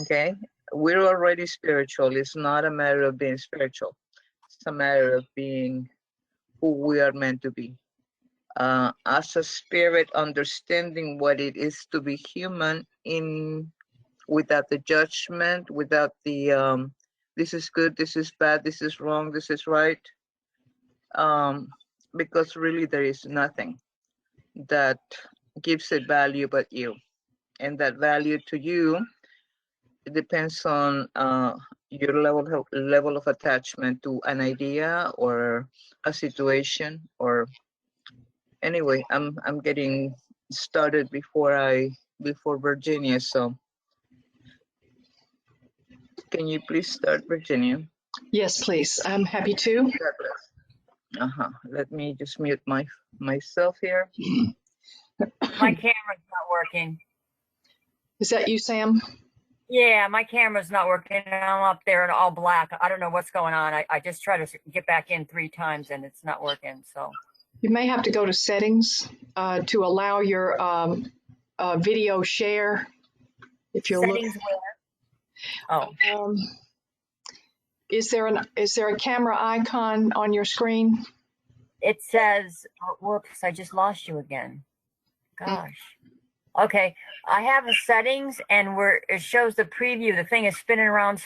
Okay, we're already spiritual. It's not a matter of being spiritual. It's a matter of being who we are meant to be. As a spirit, understanding what it is to be human in without the judgment, without the this is good, this is bad, this is wrong, this is right. Because really there is nothing that gives it value but you. And that value to you, it depends on your level of attachment to an idea or a situation. Or anyway, I'm getting started before Virginia. So can you please start, Virginia? Yes, please. I'm happy to. Let me just mute myself here. My camera's not working. Is that you, Sam? Yeah, my camera's not working. I'm up there in all black. I don't know what's going on. I just tried to get back in 3 times and it's not working. So You may have to go to settings to allow your video share. If you're settings where? Oh, is there a camera icon on your screen? it says, oh, whoops, I just lost you again. Gosh. Okay, I have a settings and where it shows the preview. The thing is spinning around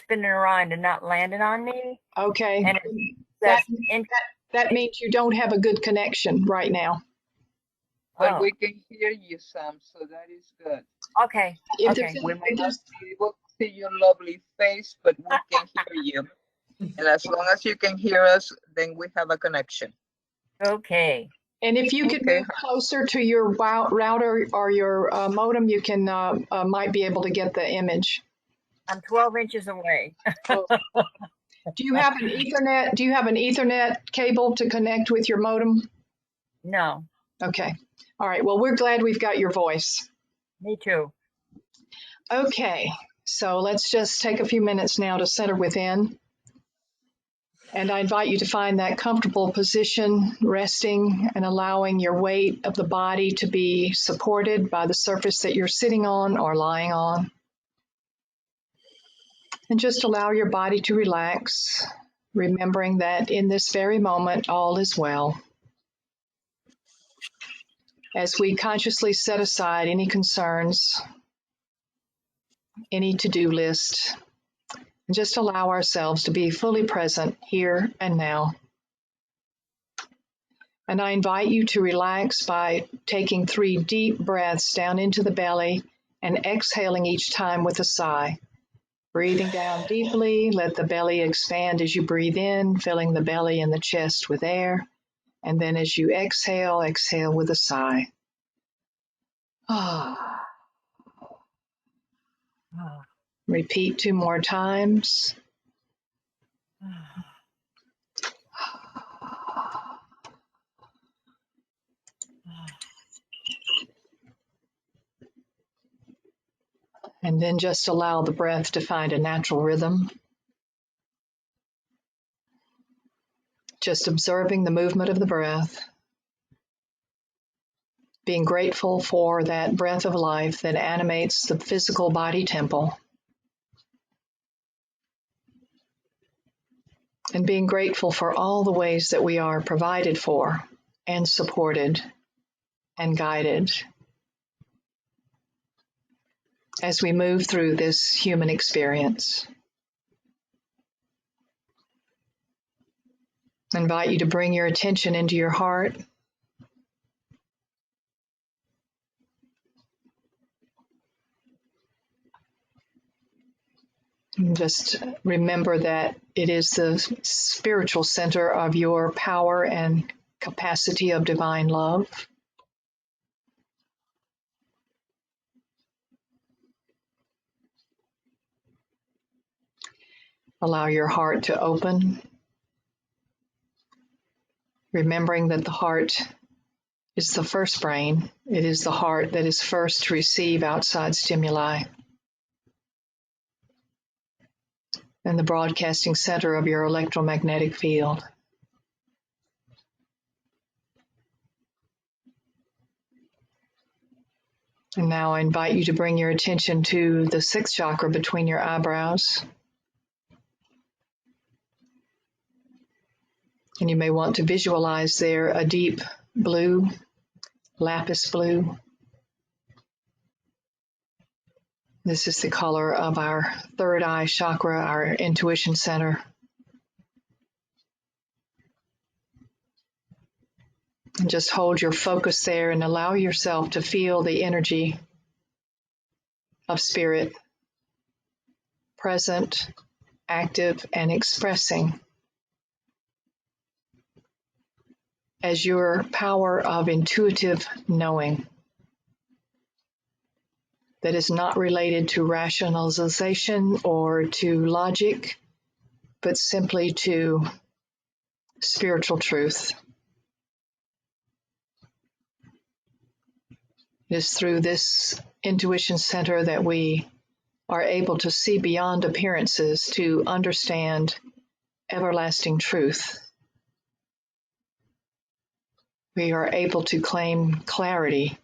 and not landing on me. Okay. And it says that means you don't have a good connection right now. But we can hear you, Sam, so that is good. Okay. Okay. We may not be able to see your lovely face, but we can hear you. And as long as you can hear us, then we have a connection. Okay. And if you could move closer to your router or your modem, you can might be able to get the image. I'm 12 inches away. Do you have an Ethernet? Do you have an Ethernet cable to connect with your modem? No. Okay. All right. Well, we're glad we've got your voice. Me too. Okay. So let's just take a few minutes now to center within. And I invite you to find that comfortable position, resting and allowing your weight of the body to be supported by the surface that you're sitting on or lying on. And just allow your body to relax, remembering that in this very moment, all is well. As we consciously set aside any concerns, any to-do list, and just allow ourselves to be fully present here and now. And I invite you to relax by taking 3 deep breaths down into the belly and exhaling each time with a sigh. Breathing down deeply, let the belly expand as you breathe in, filling the belly and the chest with air. And then as you exhale, exhale with a sigh. Repeat 2 more times. And then just allow the breath to find a natural rhythm. Just observing the movement of the breath. Being grateful for that breath of life that animates the physical body temple. And being grateful for all the ways that we are provided for and supported and guided as we move through this human experience. I invite you to bring your attention into your heart. And just remember that it is the spiritual center of your power and capacity of divine love. Allow your heart to open, remembering that the heart is the first brain. It is the heart that is first to receive outside stimuli. And the broadcasting center of your electromagnetic field. And now I invite you to bring your attention to the sixth chakra between your eyebrows. And you may want to visualize there a deep blue, lapis blue. This is the color of our third eye chakra, our intuition center. And just hold your focus there and allow yourself to feel the energy of spirit, present, active, and expressing as your power of intuitive knowing that is not related to rationalization or to logic, but simply to spiritual truth. It is through this intuition center that we are able to see beyond appearances to understand everlasting truth. We are able to claim clarity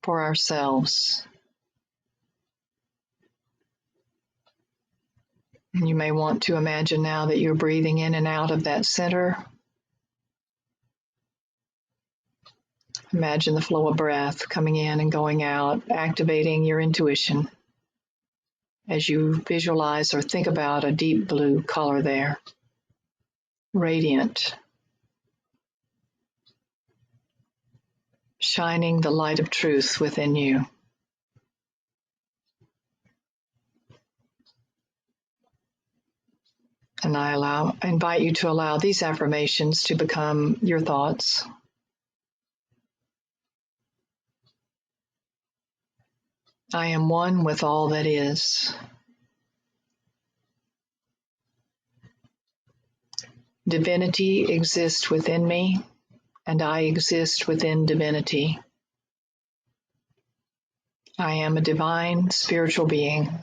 for ourselves. And you may want to imagine now that you're breathing in and out of that center. Imagine the flow of breath coming in and going out, activating your intuition as you visualize or think about a deep blue color there, radiant, shining the light of truth within you. And I invite you to allow these affirmations to become your thoughts. I am one with all that is. Divinity exists within me, and I exist within divinity. I am a divine spiritual being.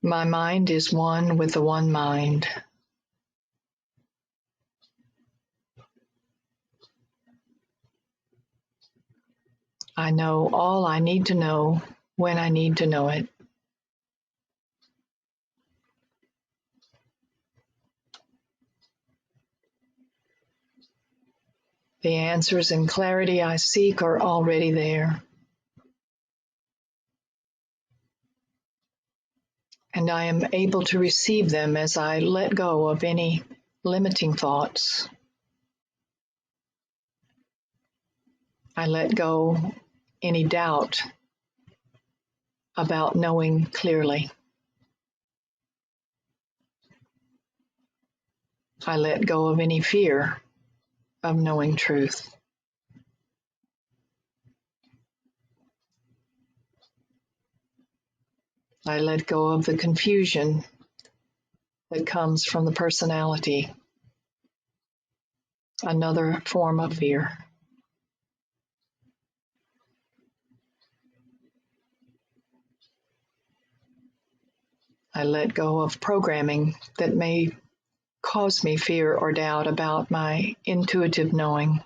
My mind is one with the one mind. I know all I need to know when I need to know it. The answers and clarity I seek are already there. And I am able to receive them as I let go of any limiting thoughts. I let go any doubt about knowing clearly. I let go of any fear of knowing truth. I let go of the confusion that comes from the personality, another form of fear. I let go of programming that may cause me fear or doubt about my intuitive knowing.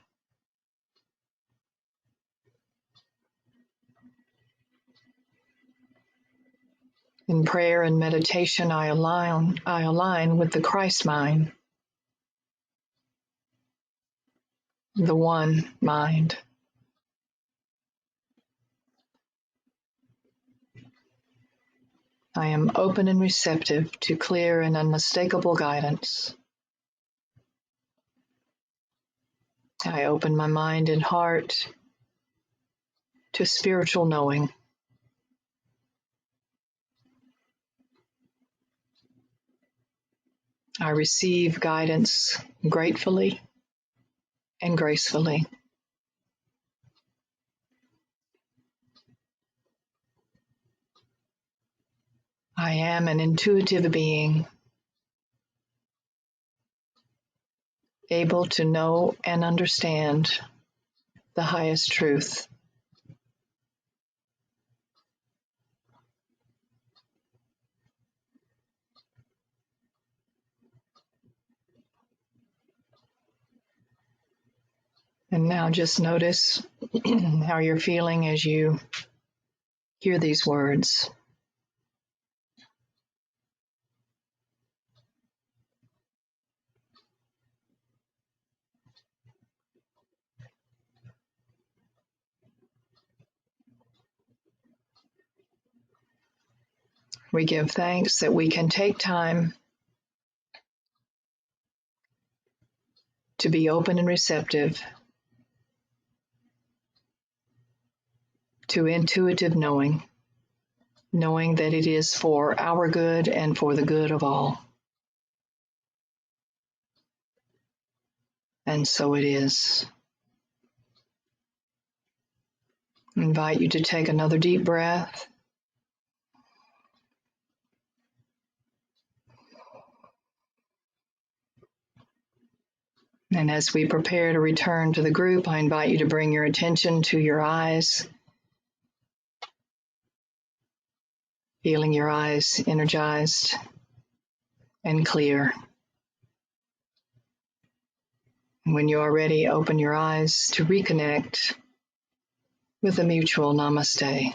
In prayer and meditation, I align with the Christ mind, the one mind. I am open and receptive to clear and unmistakable guidance. I open my mind and heart to spiritual knowing. I receive guidance gratefully and gracefully. I am an intuitive being, able to know and understand the highest truth. And now just notice how you're feeling as you hear these words. We give thanks that we can take time to be open and receptive to intuitive knowing, knowing that it is for our good and for the good of all. And so it is. I invite you to take another deep breath. And as we prepare to return to the group, I invite you to bring your attention to your eyes, feeling your eyes energized and clear. And when you are ready, open your eyes to reconnect with a mutual namaste.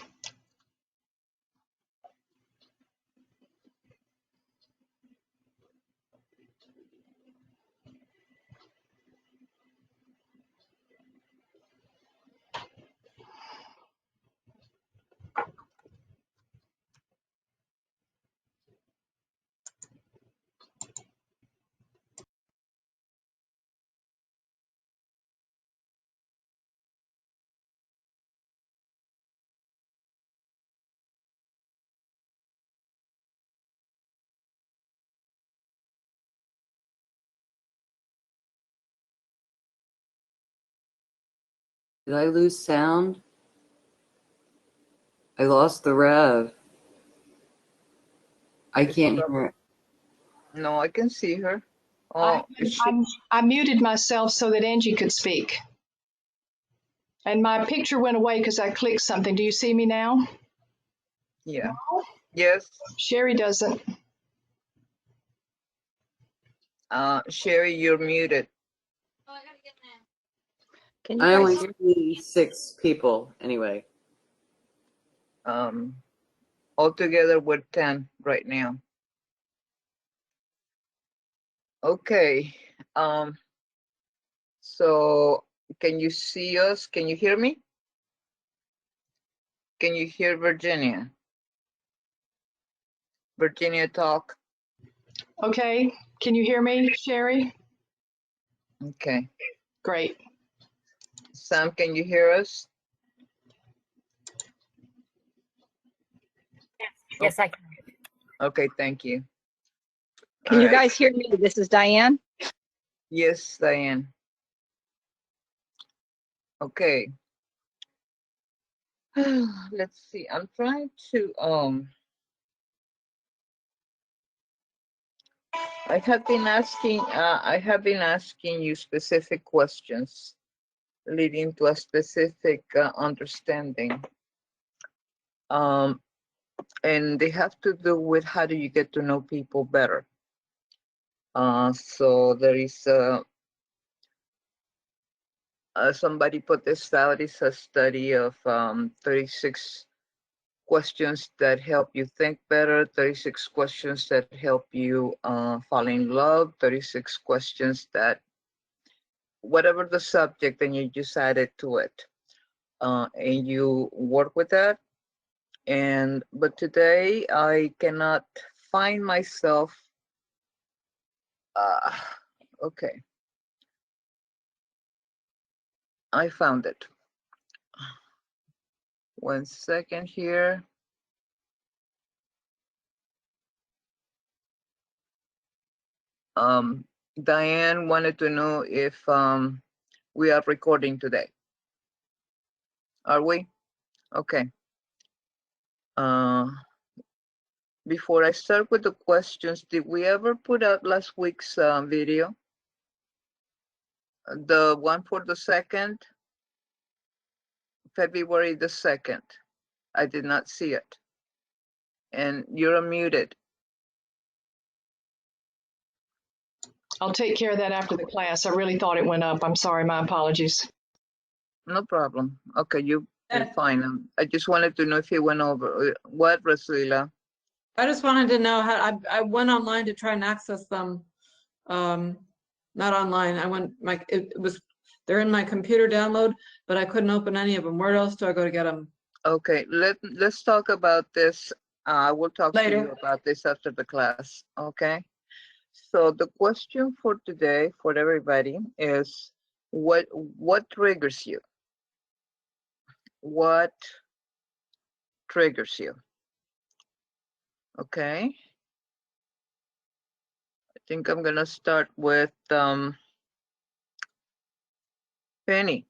Did I lose sound? I lost the rev. I can't hear it. No, I can see her. Oh, I muted myself so that Angie could speak. And my picture went away because I clicked something. Do you see me now? yeah. Yes. Sherry doesn't. Sherry, you're muted. Can you I only guys see 6 people anyway. Altogether we're 10 right now. Okay. So can you see us? Can you hear me? Can you hear Virginia? Virginia, talk. Okay. Can you hear me, Sherry? Okay. Great. Sam, can you hear us? Yes, I can. Okay, thank you. can All you right. guys hear me? This is Diane. Yes, Diane. Okay. Let's see. I'm trying to I have been asking you specific questions leading to a specific understanding. And they have to do with how do you get to know people better. So there is somebody put this out. It's a study of 36 questions that help you think better, 36 questions that help you fall in love, 36 questions that, whatever the subject, and you just add it to it. And you work with that. But today I cannot find myself. Okay, I found it. 1 second here. Diane wanted to know if we are recording today. Are we? Okay. Before I start with the questions, did we ever put out last week's video? The one for the 2nd, February the 2nd. I did not see it. And you're unmuted. I'll take care of that after the class. I really thought it went up. I'm sorry. My apologies. No problem. Okay, you're fine. I just wanted to know if you went over. What, Rasuila? I just wanted to know how I went online to try and access them. Not online. I went they're in my computer download, but I couldn't open any of them. Where else do I go to get them? Okay, let's talk about this. I will talk to you Later. about this after the class. Okay. So the question for today for everybody is what triggers you? What triggers you? Okay. I think I'm gonna start with Penny.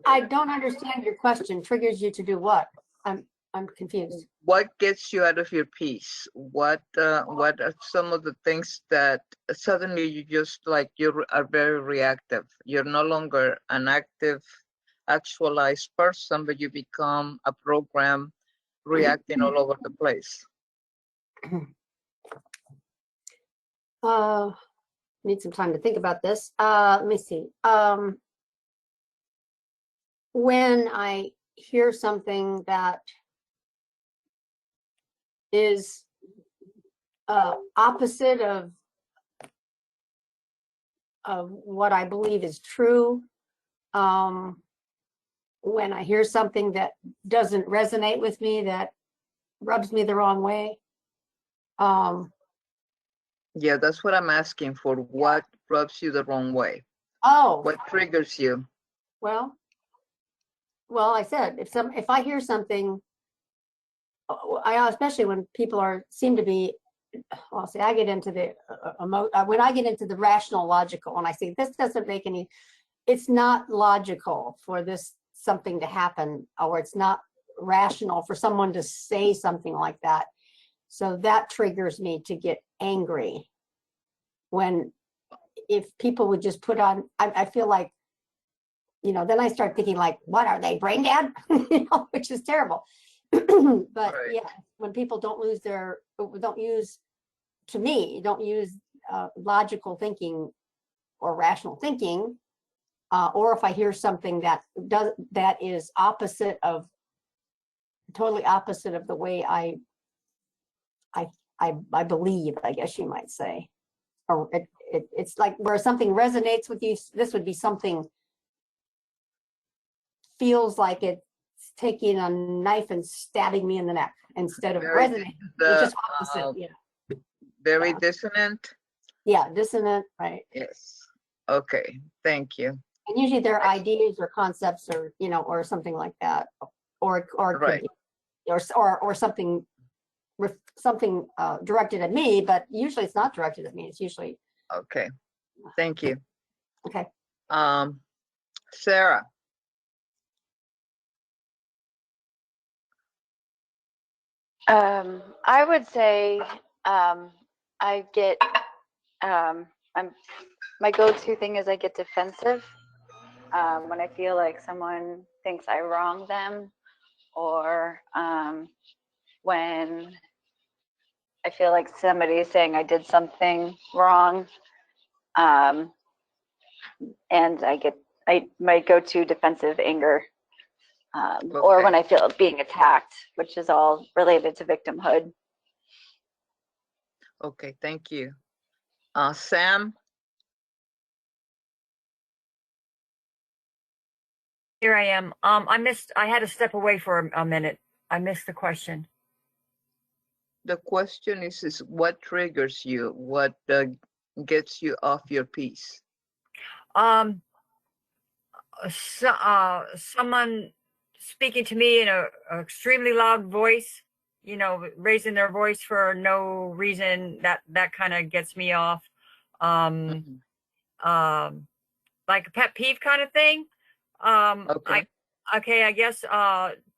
I don't understand your question. Triggers you to do what? I'm confused. What gets you out of your peace? What are some of the things that suddenly you just like you are very reactive? You're no longer an active, actualized person, but you become a program reacting all over the place. Need some time to think about this. Let me see. When I hear something that is opposite of what I believe is true, when I hear something that doesn't resonate with me, that rubs me the wrong way. Yeah, that's what I'm asking for. What rubs you the wrong way? Oh, What triggers you? well, I said if I hear something, especially when people seem to be, well, see, I get into the when I get into the rational, logical, and I see this doesn't make any, it's not logical for something to happen, or it's not rational for someone to say something like that. So that triggers me to get angry. If people would just put on, I feel like, then I start thinking like, what are they, brain dead? Which is terrible. But Right. yeah, when people don't use logical thinking or rational thinking, or if I hear something that is totally opposite of the way I believe, I guess you might say, or it's like where something resonates with you. This would be something feels like it's taking a knife and stabbing me in the neck instead of resonating. It's just opposite. Yeah. Very dissonant. Yeah, dissonant, right? Yes. Okay. Thank you. And usually they're ideas or concepts or or something like that, or Right. or something directed at me, but usually it's not directed at me. It's usually Okay. Thank you. okay. Sarah. I would say I get my go-to thing is I get defensive when I feel like someone thinks I wronged them, or when I feel like somebody is saying I did something wrong, and I might go to defensive anger, or when I feel being attacked, which is all related to victimhood. Okay. Thank you. Sam. Here I am. I had to step away for a minute. I missed the question. The question is what triggers you? What gets you off your piece? Someone speaking to me in a extremely loud voice, raising their voice for no reason, that kind of gets me off. Like a pet peeve kind of thing. Okay. I guess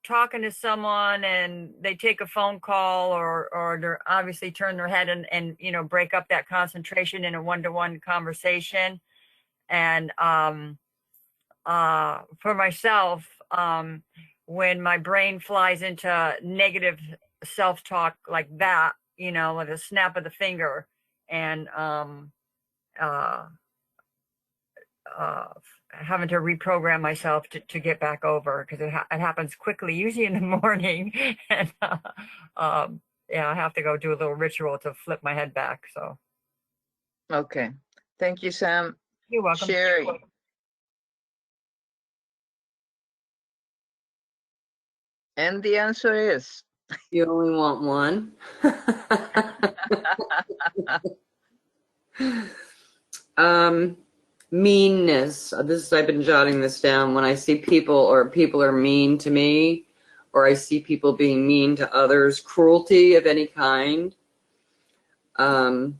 talking to someone and they take a phone call or they're obviously turn their head and break up that concentration in a one-to-one conversation. And for myself, when my brain flies into negative self-talk like that, with a snap of the finger, and having to reprogram myself to get back over, because it happens quickly, usually in the morning. And yeah, I have to go do a little ritual to flip my head back. So Okay. Thank you, Sam. you're welcome. Sherry. And the answer is You only want one. Meanness. I've been jotting this down. When I see people or people are mean to me, or I see people being mean to others, cruelty of any kind. I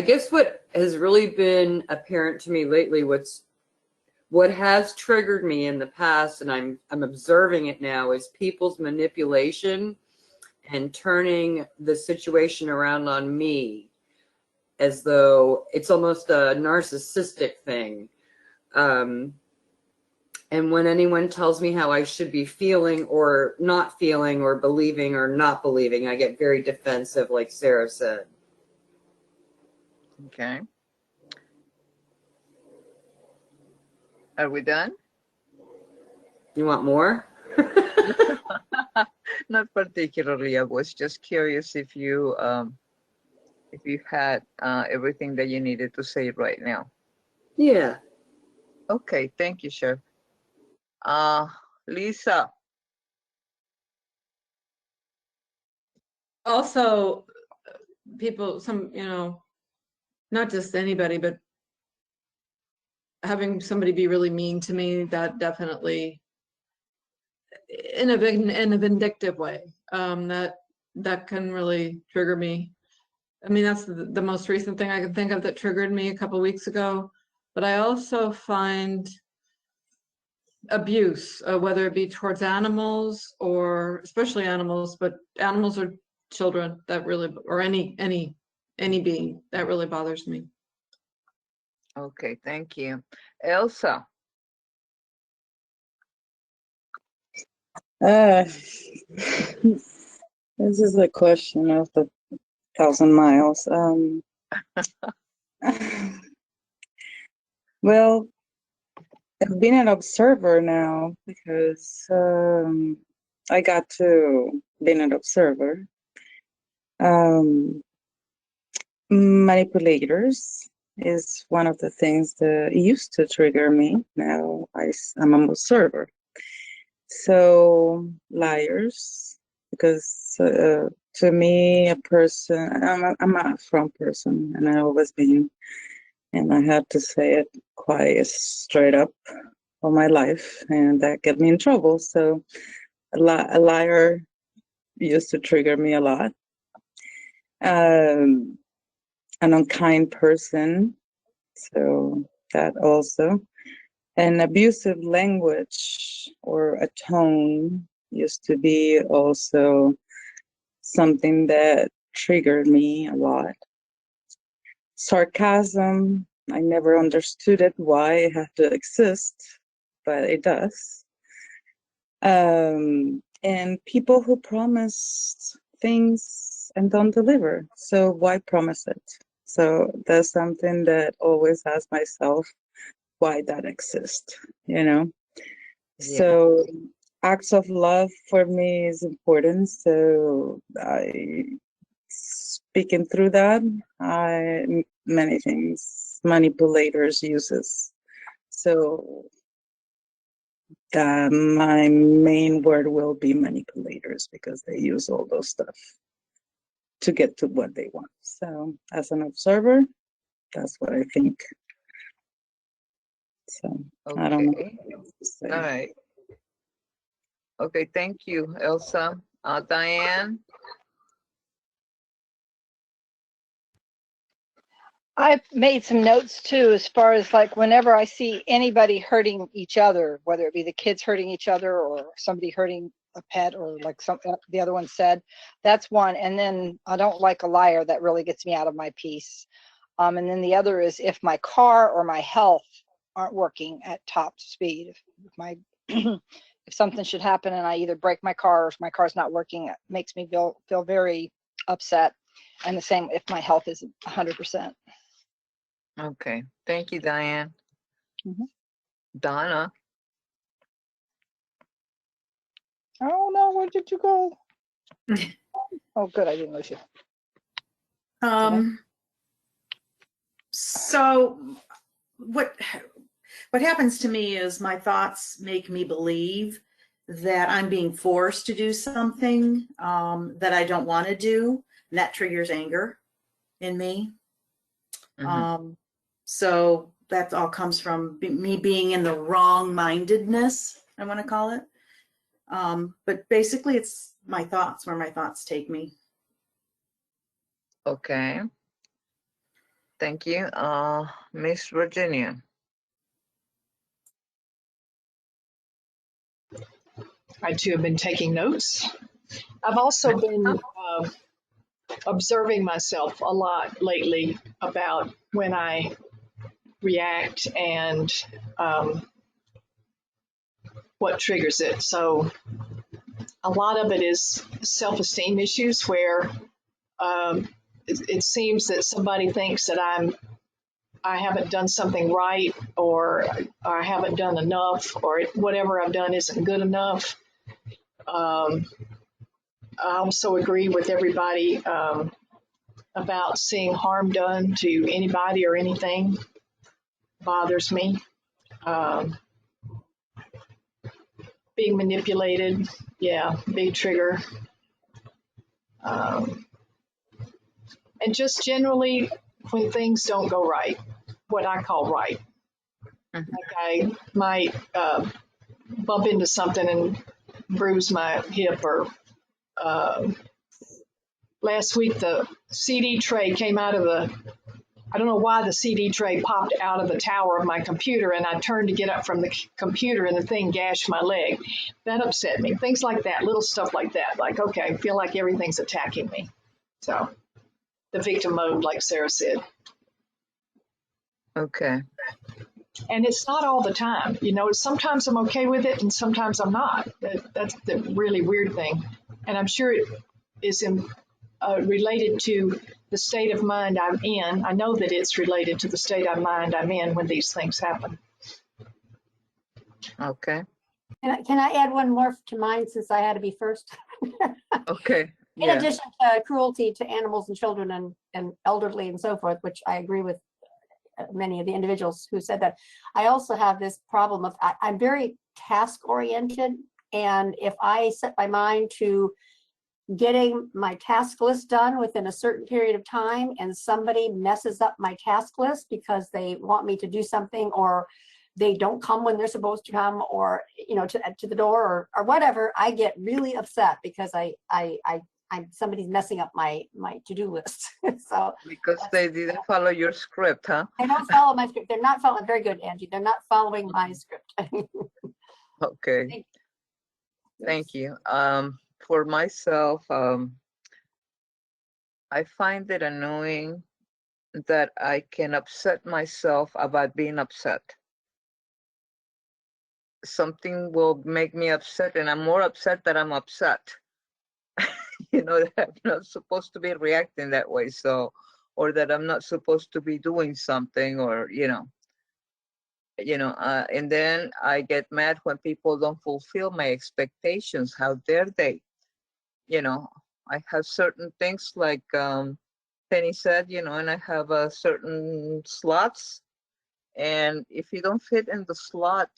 guess what has really been apparent to me lately, what has triggered me in the past, and I'm observing it now, is people's manipulation and turning the situation around on me, as though it's almost a narcissistic thing. And when anyone tells me how I should be feeling or not feeling or believing or not believing, I get very defensive, like Sarah said. okay. Are we done? You want more? Not particularly. I was just curious if you had everything that you needed to say right now. Yeah. Okay, thank you, Chef. Lisa. Also, people, not just anybody, but having somebody be really mean to me, that definitely, in a vindictive way, that can really trigger me. I mean, that's the most recent thing I can think of that triggered me a couple weeks ago. But I also find abuse, whether it be towards animals, or especially animals, but animals or children, that really, or any being, that really bothers me. Okay, thank you. Elsa. This is a question of the 1,000 miles. Well, I've been an observer now because I got to be an observer. Manipulators is one of the things that used to trigger me. Now I'm an observer. So liars, because to me, a person, I'm a front person, and I've always been, and I had to say it quite straight up all my life, and that get me in trouble. So a liar used to trigger me a lot. An unkind person, so that also. An abusive language or a tone used to be also something that triggered me a lot. Sarcasm, I never understood it, why it had to exist, but it does. And people who promise things and don't deliver. So why promise it? So that's something that always ask myself, why that exists, Yeah. So acts of love for me is important. So speaking through that, many things manipulators uses. So my main word will be manipulators, because they use all those stuff to get to what they want. So as an observer, that's what I think. So I don't know what else to say. All right. Okay, thank you, Elsa. Diane. I've made some notes too, as far as like whenever I see anybody hurting each other, whether it be the kids hurting each other or somebody hurting a pet, or like the other one said, that's one. And then I don't like a liar. That really gets me out of my peace. And then the other is if my car or my health aren't working at top speed. If my if something should happen and I either break my car or if my car's not working, it makes me feel very upset. And the same if my health isn't 100%. Okay. Thank you, Diane. Mhm. Donna. Oh no, where did you go? Oh, good, I didn't lose you. So what happens to me is my thoughts make me believe that I'm being forced to do something that I don't want to do, and that triggers anger in me. So that all comes from me being in the wrong-mindedness, I want to call it. But basically, it's my thoughts, where my thoughts take me. Okay. Thank you. Miss Virginia. I too have been taking notes. I've also been observing myself a lot lately about when I react and what triggers it. So a lot of it is self-esteem issues where it seems that somebody thinks that I haven't done something right, or I haven't done enough, or whatever I've done isn't good enough. I also agree with everybody about seeing harm done to anybody or anything bothers me. Being manipulated, yeah, big trigger. And just generally when things don't go right, what I call right. Like I might bump into something and bruise my hip, or last week the CD tray came out of I don't know why the CD tray popped out of the tower of my computer, and I turned to get up from the computer and the thing gashed my leg. That upset me. Things like that, little stuff like that. Like, okay, I feel like everything's attacking me. So the victim mode, like Sarah said. Okay. And it's not all the time. You know, sometimes I'm okay with it and sometimes I'm not. That's the really weird thing. And I'm sure it is related to the state of mind I'm in. I know that it's related to the state of mind I'm in when these things happen. Okay. Can I add one more to mine, since I had to be first? Okay. In Yeah. addition to cruelty to animals and children and elderly and so forth, which I agree with many of the individuals who said that, I also have this problem of I'm very task oriented, and if I set my mind to getting my task list done within a certain period of time and somebody messes up my task list because they want me to do something, or they don't come when they're supposed to come, or to the door, or whatever, I get really upset because I'm somebody's messing up my to-do list. So Because they didn't follow your script, huh? they don't follow my script. They're not following. Very good, Angie. They're not following my script. Okay. Thank you. For myself, I find it annoying that I can upset myself about being upset. Something will make me upset, and I'm more upset that I'm upset. That I'm not supposed to be reacting that way. So, or that I'm not supposed to be doing something, or and then I get mad when people don't fulfill my expectations. How dare they? I have certain things like Penny said, and I have certain slots, and if you don't fit in the slot,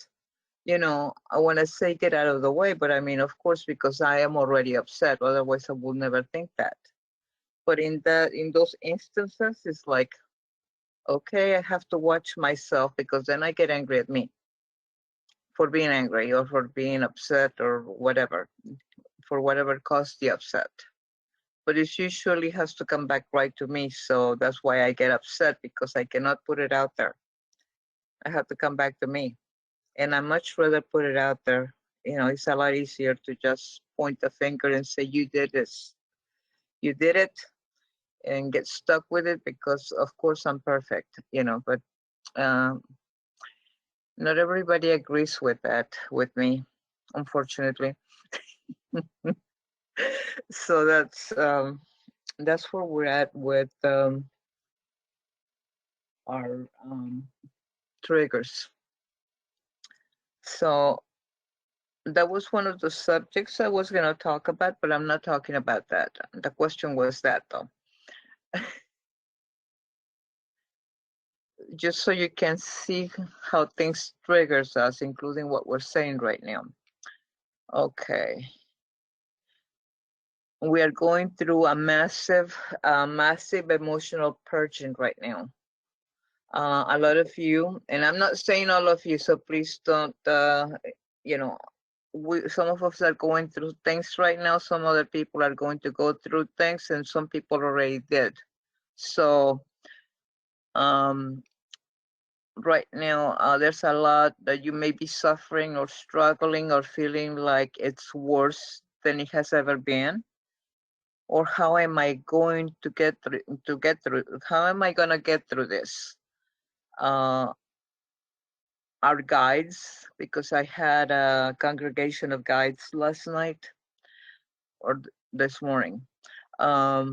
I want to say get out of the way, but I mean, of course, because I am already upset, otherwise I would never think that. But in those instances, it's like, okay, I have to watch myself, because then I get angry at me for being angry or for being upset or whatever, for whatever caused the upset. But it usually has to come back right to me. So that's why I get upset, because I cannot put it out there. I have to come back to me. And I much rather put it out there. It's a lot easier to just point the finger and say, you did this. You did it, and get stuck with it, because of course I'm perfect, but not everybody agrees with that with me, unfortunately. So that's where we're at with are triggers. So that was one of the subjects I was going to talk about, but I'm not talking about that. The question was that, though. Just so you can see how things triggers us, including what we're saying right now. Okay. We are going through a massive emotional purging right now. A lot of you, and I'm not saying all of you, so please don't, you know, some of us are going through things right now. Some other people are going to go through things, and some people already did. So, right now, there's a lot that you may be suffering or struggling or feeling like it's worse than it has ever been. Or how am I going to get through? How am I going to get through this? Our guides, because I had a congregation of guides last night or this morning. I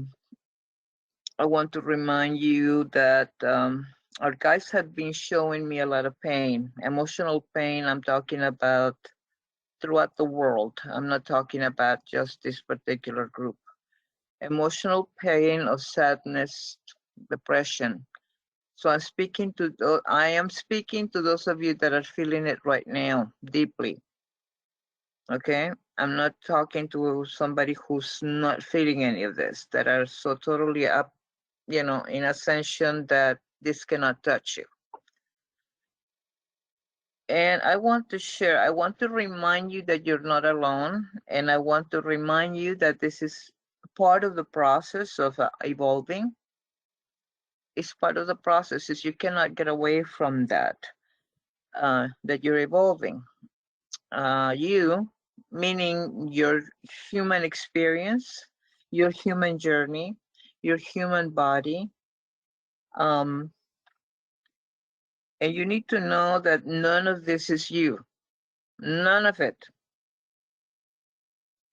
want to remind you that our guides have been showing me a lot of pain, emotional pain. I'm talking about throughout the world. I'm not talking about just this particular group. Emotional pain of sadness, depression. So I am speaking to those of you that are feeling it right now, deeply. Okay? I'm not talking to somebody who's not feeling any of this, that are so totally up, in ascension that this cannot touch you. And I want to remind you that you're not alone. And I want to remind you that this is part of the process of evolving. It's part of the process. Is you cannot get away from that, that you're evolving. You, meaning your human experience, your human journey, your human body. And you need to know that none of this is you. None of it.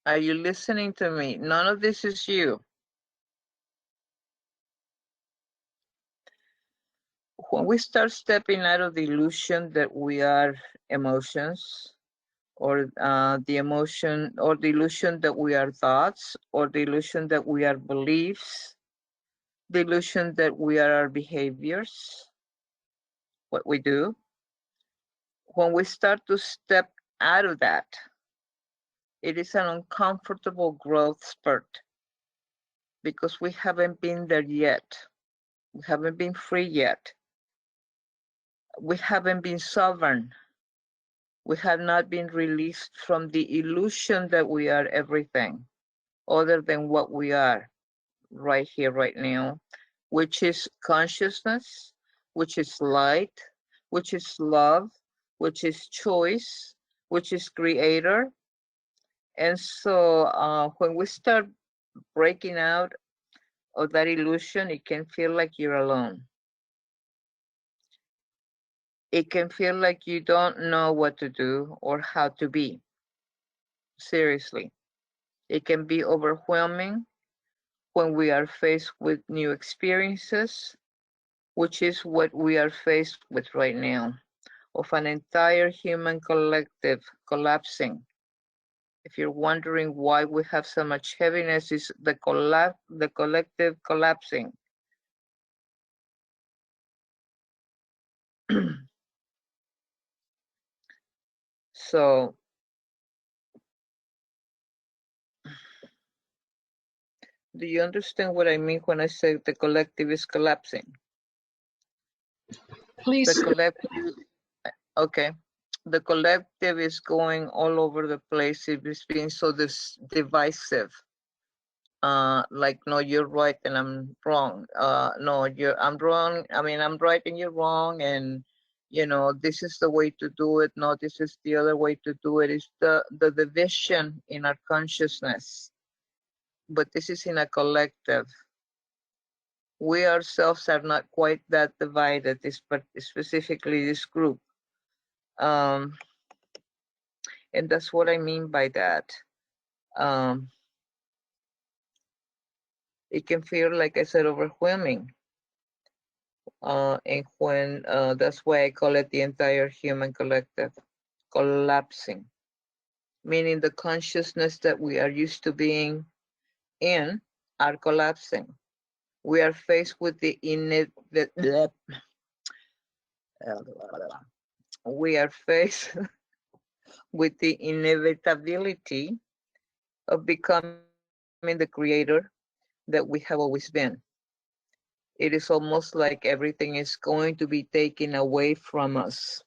Are you listening to me? None of this is you. When we start stepping out of the illusion that we are emotions, or the emotion, or the illusion that we are thoughts, or the illusion that we are beliefs, the illusion that we are our behaviors, what we do, when we start to step out of that, it is an uncomfortable growth spurt because we haven't been there yet. We haven't been free yet. We haven't been sovereign. We have not been released from the illusion that we are everything other than what we are right here, right now, which is consciousness, which is light, which is love, which is choice, which is creator. And so when we start breaking out of that illusion, it can feel like you're alone. It can feel like you don't know what to do or how to be. Seriously. It can be overwhelming when we are faced with new experiences, which is what we are faced with right now, of an entire human collective collapsing. If you're wondering why we have so much heaviness, is the collective collapsing. So do you understand what I mean when I say the collective is collapsing? Please. The collective, okay. The collective is going all over the place. It is being so divisive. Like, no, you're right and I'm wrong. No, I'm wrong. I mean, I'm right and you're wrong. And, this is the way to do it. No, this is the other way to do it. It's the division in our consciousness. But this is in a collective. We ourselves are not quite that divided, specifically this group. And that's what I mean by that. It can feel, like I said, overwhelming. And when that's why I call it the entire human collective collapsing, meaning the consciousness that we are used to being in are collapsing. We are faced with the we are faced with the inevitability of becoming the creator that we have always been. It is almost like everything is going to be taken away from us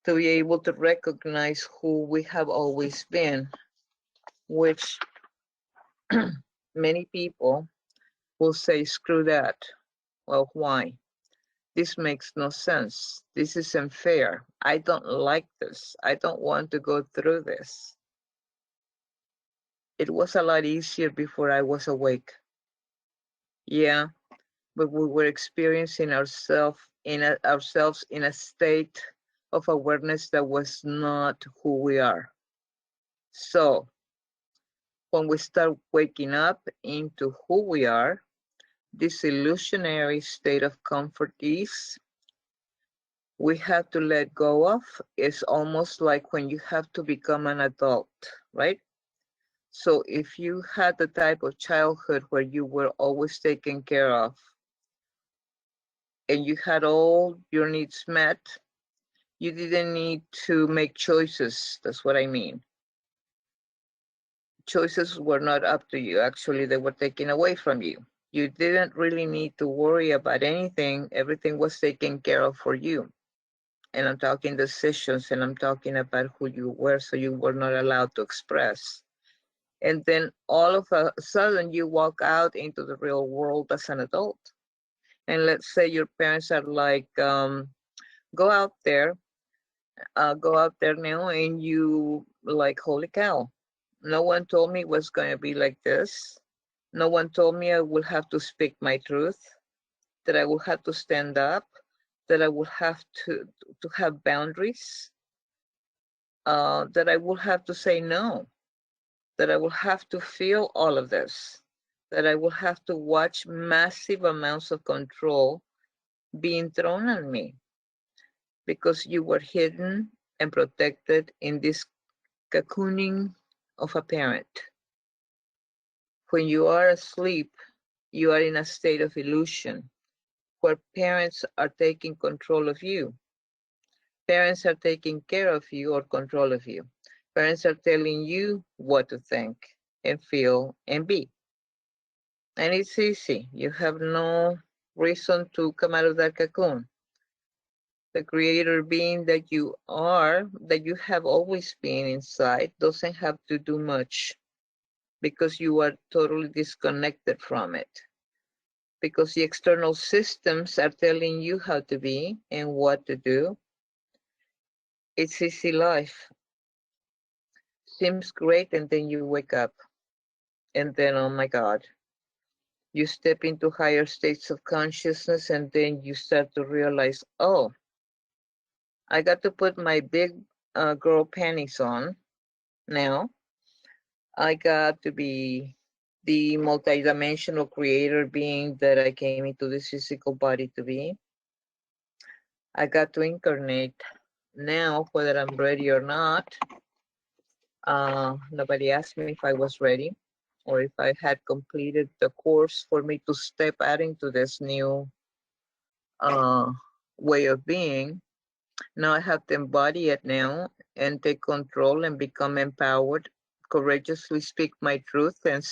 to be able to recognize who we have always been, which many people will say, screw that. Well, why? This makes no sense. This isn't fair. I don't like this. I don't want to go through this. It was a lot easier before I was awake. Yeah, but we were experiencing ourselves in a state of awareness that was not who we are. So when we start waking up into who we are, this illusionary state of comfort is we have to let go of. It's almost like when you have to become an adult, right? So if you had the type of childhood where you were always taken care of and you had all your needs met, you didn't need to make choices. That's what I mean. Choices were not up to you. Actually, they were taken away from you. You didn't really need to worry about anything. Everything was taken care of for you. And I'm talking decisions, and I'm talking about who you were, so you were not allowed to express. And then all of a sudden you walk out into the real world as an adult. And let's say your parents are like, go out there now, and you like, holy cow, no one told me it was going to be like this. No one told me I will have to speak my truth, that I will have to stand up, that I will have to have boundaries, that I will have to say no, that I will have to feel all of this, that I will have to watch massive amounts of control being thrown on me because you were hidden and protected in this cocooning of a parent. When you are asleep, you are in a state of illusion where parents are taking control of you. Parents are taking care of you or control of you. Parents are telling you what to think and feel and be. And it's easy. You have no reason to come out of that cocoon. The creator being that you are, that you have always been inside, doesn't have to do much because you are totally disconnected from it. Because the external systems are telling you how to be and what to do. It's easy life. Seems great, and then you wake up. And then, oh my God, you step into higher states of consciousness, and then you start to realize, oh, I got to put my big girl panties on now. I got to be the multidimensional creator being that I came into this physical body to be. I got to incarnate now, whether I'm ready or not. Nobody asked me if I was ready or if I had completed the course for me to step out into this new way of being. Now I have to embody it now and take control and become empowered, courageously speak my truth and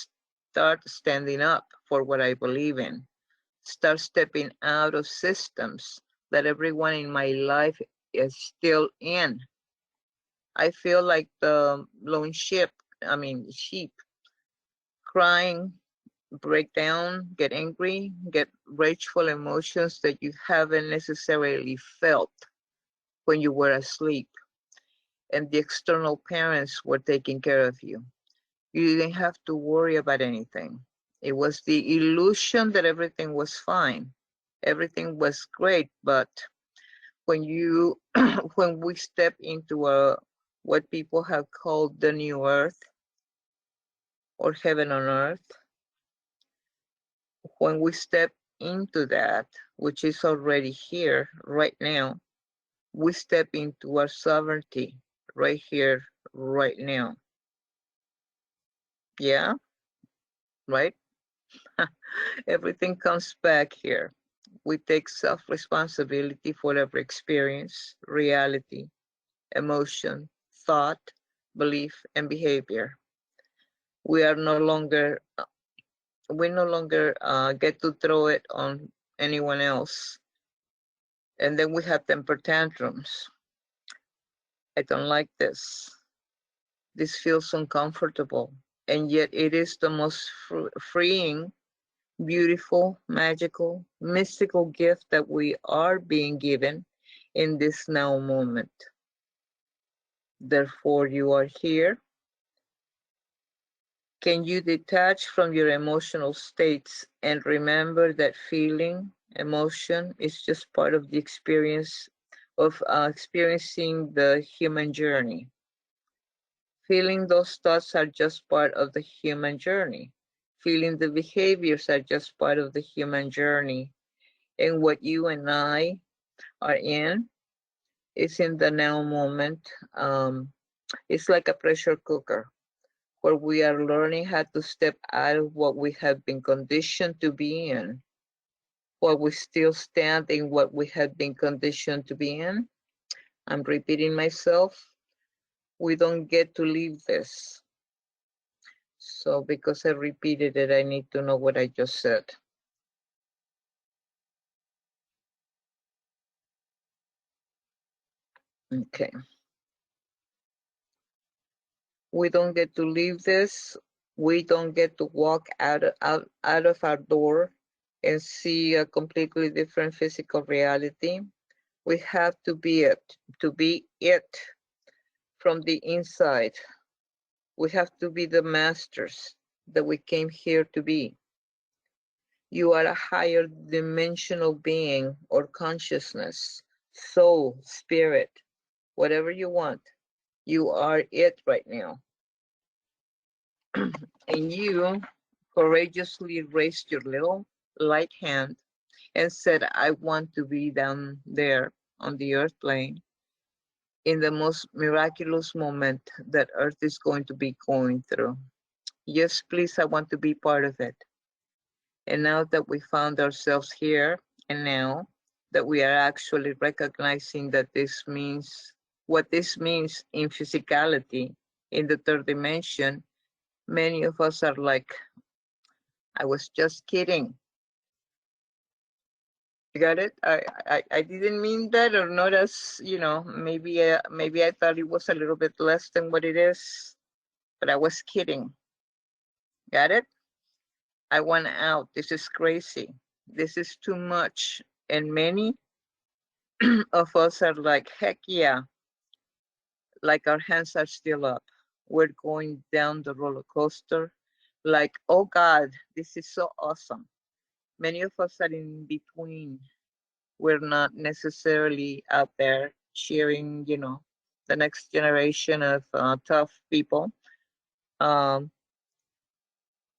start standing up for what I believe in. Start stepping out of systems that everyone in my life is still in. I feel like the lone sheep crying, break down, get angry, get rageful emotions that you haven't necessarily felt when you were asleep and the external parents were taking care of you. You didn't have to worry about anything. It was the illusion that everything was fine. Everything was great, but when you when we step into what people have called the new earth or heaven on earth, when we step into that, which is already here right now, we step into our sovereignty right here, right now. Yeah, right? Everything comes back here. We take self-responsibility for every experience, reality, emotion, thought, belief, and behavior. We are no longer, we no longer get to throw it on anyone else. And then we have temper tantrums. I don't like this. This feels uncomfortable. And yet it is the most freeing, beautiful, magical, mystical gift that we are being given in this now moment. Therefore, you are here. Can you detach from your emotional states and remember that feeling, emotion is just part of the experience of experiencing the human journey? Feeling those thoughts are just part of the human journey. Feeling the behaviors are just part of the human journey. And what you and I are in is in the now moment. It's like a pressure cooker where we are learning how to step out of what we have been conditioned to be in, while we still stand in what we have been conditioned to be in. I'm repeating myself. We don't get to leave this. So because I repeated it, I need to know what I just said. Okay. We don't get to leave this. We don't get to walk out of our door and see a completely different physical reality. We have to be it from the inside. We have to be the masters that we came here to be. You are a higher dimensional being or consciousness, soul, spirit, whatever you want. You are it right now. And you courageously raised your little light hand and said, I want to be down there on the earth plane in the most miraculous moment that earth is going to be going through. Yes, please, I want to be part of it. And now that we found ourselves here, and now that we are actually recognizing that this means, what this means in physicality, in the third dimension, many of us are like, I was just kidding. You got it? I didn't mean that, or not as, you know, maybe I thought it was a little bit less than what it is, but I was kidding. Got it? I want out. This is crazy. This is too much. And many of us are like, heck yeah, like our hands are still up. We're going down the roller coaster like, oh God, this is so awesome. Many of us are in between. We're not necessarily out there cheering, you know, the next generation of tough people, um,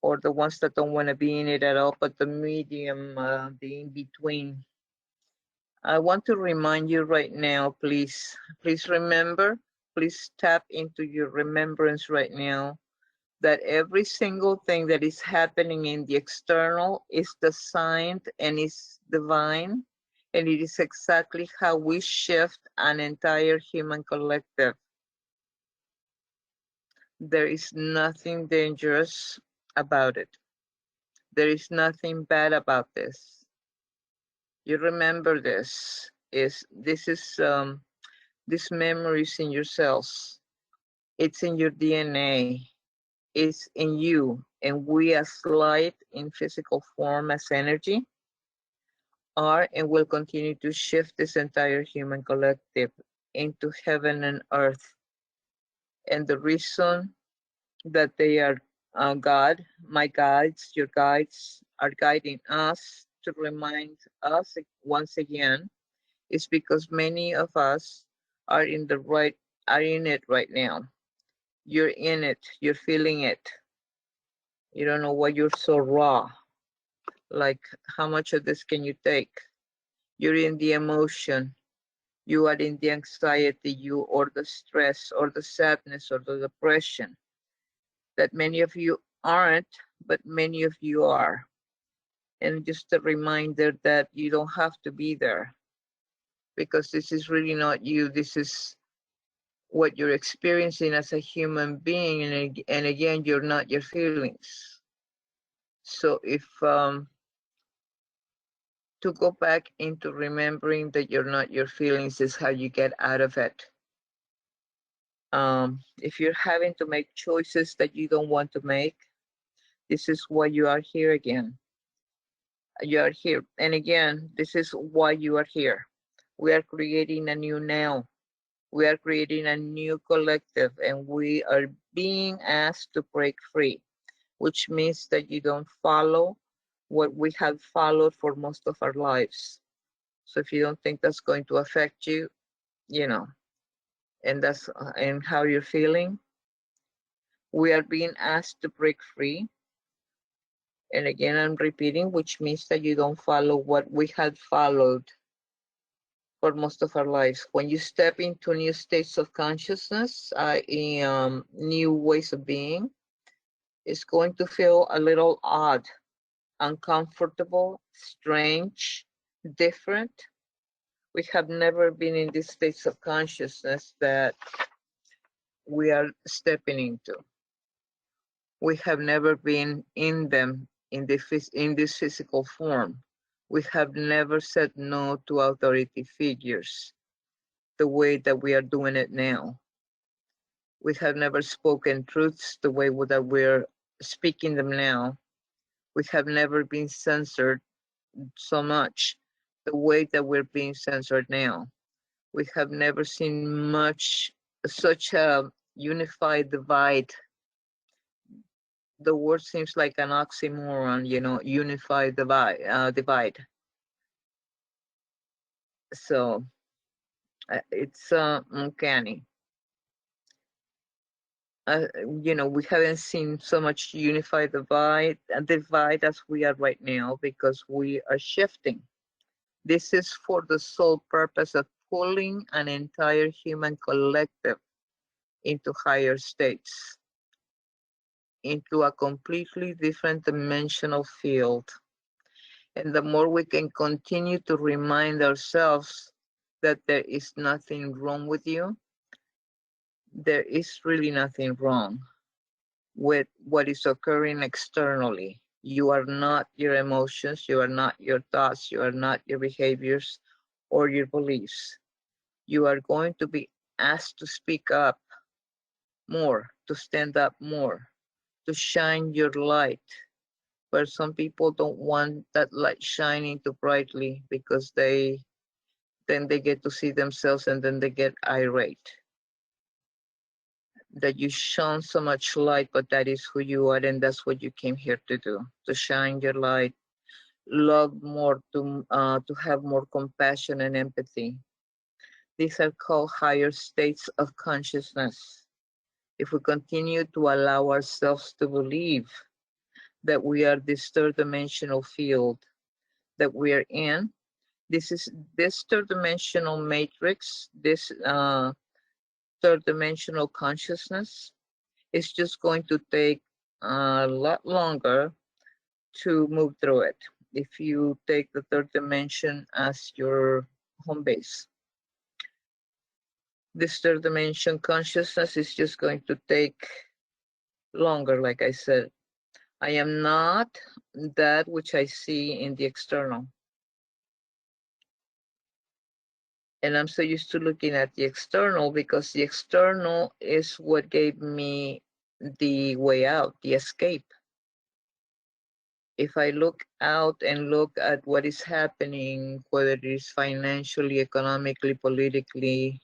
or the ones that don't want to be in it at all, but the medium, the in between. I want to remind you right now, please remember, please tap into your remembrance right now that every single thing that is happening in the external is designed and is divine. And it is exactly how we shift an entire human collective. There is nothing dangerous about it. There is nothing bad about this. You remember this. This memory is in your cells. It's in your DNA. It's in you. And we as light in physical form as energy are and will continue to shift this entire human collective into heaven and earth. And the reason that they are God, my guides, your guides, are guiding us to remind us once again is because many of us are are in it right now. You're in it, you're feeling it. You don't know why you're so raw. Like, how much of this can you take? You're in the emotion. You are in the anxiety, you or the stress or the sadness or the depression that many of you aren't, but many of you are. And just a reminder that you don't have to be there because this is really not you. This is what you're experiencing as a human being. And again, you're not your feelings. So if to go back into remembering that you're not your feelings is how you get out of it. If you're having to make choices that you don't want to make, this is why you are here again. You are here. And again, this is why you are here. We are creating a new now. We are creating a new collective and we are being asked to break free, which means that you don't follow what we have followed for most of our lives. So if you don't think that's going to affect you, you know, and that's and how you're feeling, we are being asked to break free. And again, I'm repeating, which means that you don't follow what we had followed for most of our lives. When you step into new states of consciousness, new ways of being, it's going to feel a little odd, uncomfortable, strange, different. We have never been in these states of consciousness that we are stepping into. We have never been in them in this physical form. We have never said no to authority figures the way that we are doing it now. We have never spoken truths the way that we're speaking them now. We have never been censored so much the way that we're being censored now. We have never seen such a unified divide. The word seems like an oxymoron, unified divide. So it's uncanny. We haven't seen so much unified divide as we are right now because we are shifting. This is for the sole purpose of pulling an entire human collective into higher states, into a completely different dimensional field. And the more we can continue to remind ourselves that there is nothing wrong with you, there is really nothing wrong with what is occurring externally. You are not your emotions, you are not your thoughts, you are not your behaviors or your beliefs. You are going to be asked to speak up more, to stand up more, to shine your light, where some people don't want that light shining too brightly because then they get to see themselves and then they get irate. That you shone so much light, but that is who you are and that's what you came here to do, to shine your light, love more, to have more compassion and empathy. These are called higher states of consciousness. If we continue to allow ourselves to believe that we are this third dimensional field that we are in, this third dimensional matrix, this third dimensional consciousness is just going to take a lot longer to move through it if you take the third dimension as your home base. This third dimension consciousness is just going to take longer, like I said. I am not that which I see in the external. And I'm so used to looking at the external because the external is what gave me the way out, the escape. If I look out and look at what is happening, whether it is financially, economically, politically,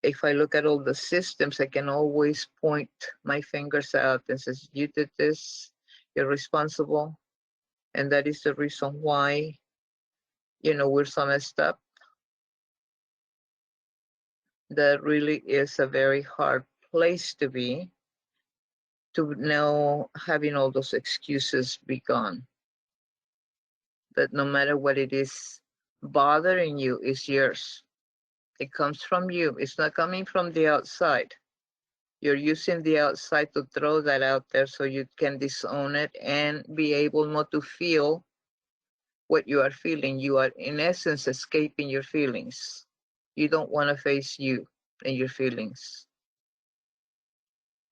if I look at all the systems, I can always point my fingers out and says, you did this, you're responsible. And that is the reason why, we're so messed up. That really is a very hard place to be, to now having all those excuses be gone. That no matter what it is, bothering you is yours. It comes from you. It's not coming from the outside. You're using the outside to throw that out there so you can disown it and be able not to feel what you are feeling. You are, in essence, escaping your feelings. You don't want to face you and your feelings.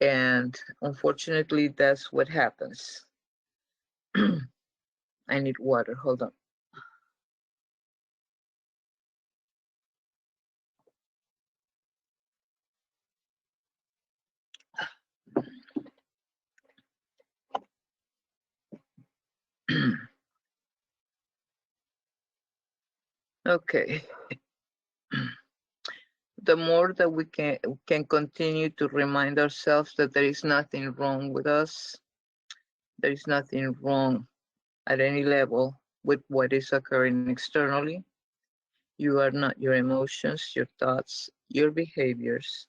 And unfortunately, that's what happens. I need water. Hold on. Okay. The more that we can continue to remind ourselves that there is nothing wrong with us, there is nothing wrong at any level with what is occurring externally. You are not your emotions, your thoughts, your behaviors,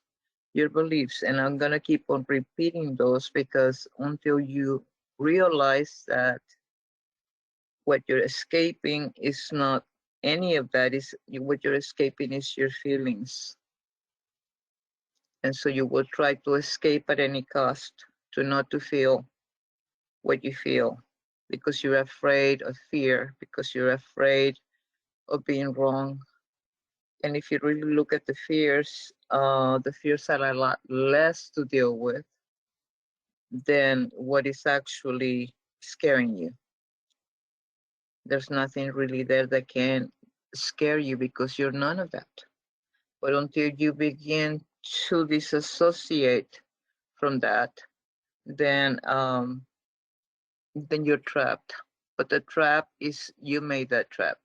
your beliefs. And I'm going to keep on repeating those because until you realize that what you're escaping is not any of that, is what you're escaping is your feelings. And so you will try to escape at any cost, to not to feel what you feel, because you're afraid of fear, because you're afraid of being wrong. And if you really look at the fears are a lot less to deal with than what is actually scaring you. There's nothing really there that can scare you because you're none of that. But until you begin to disassociate from that, then you're trapped. But the trap is you made that trap.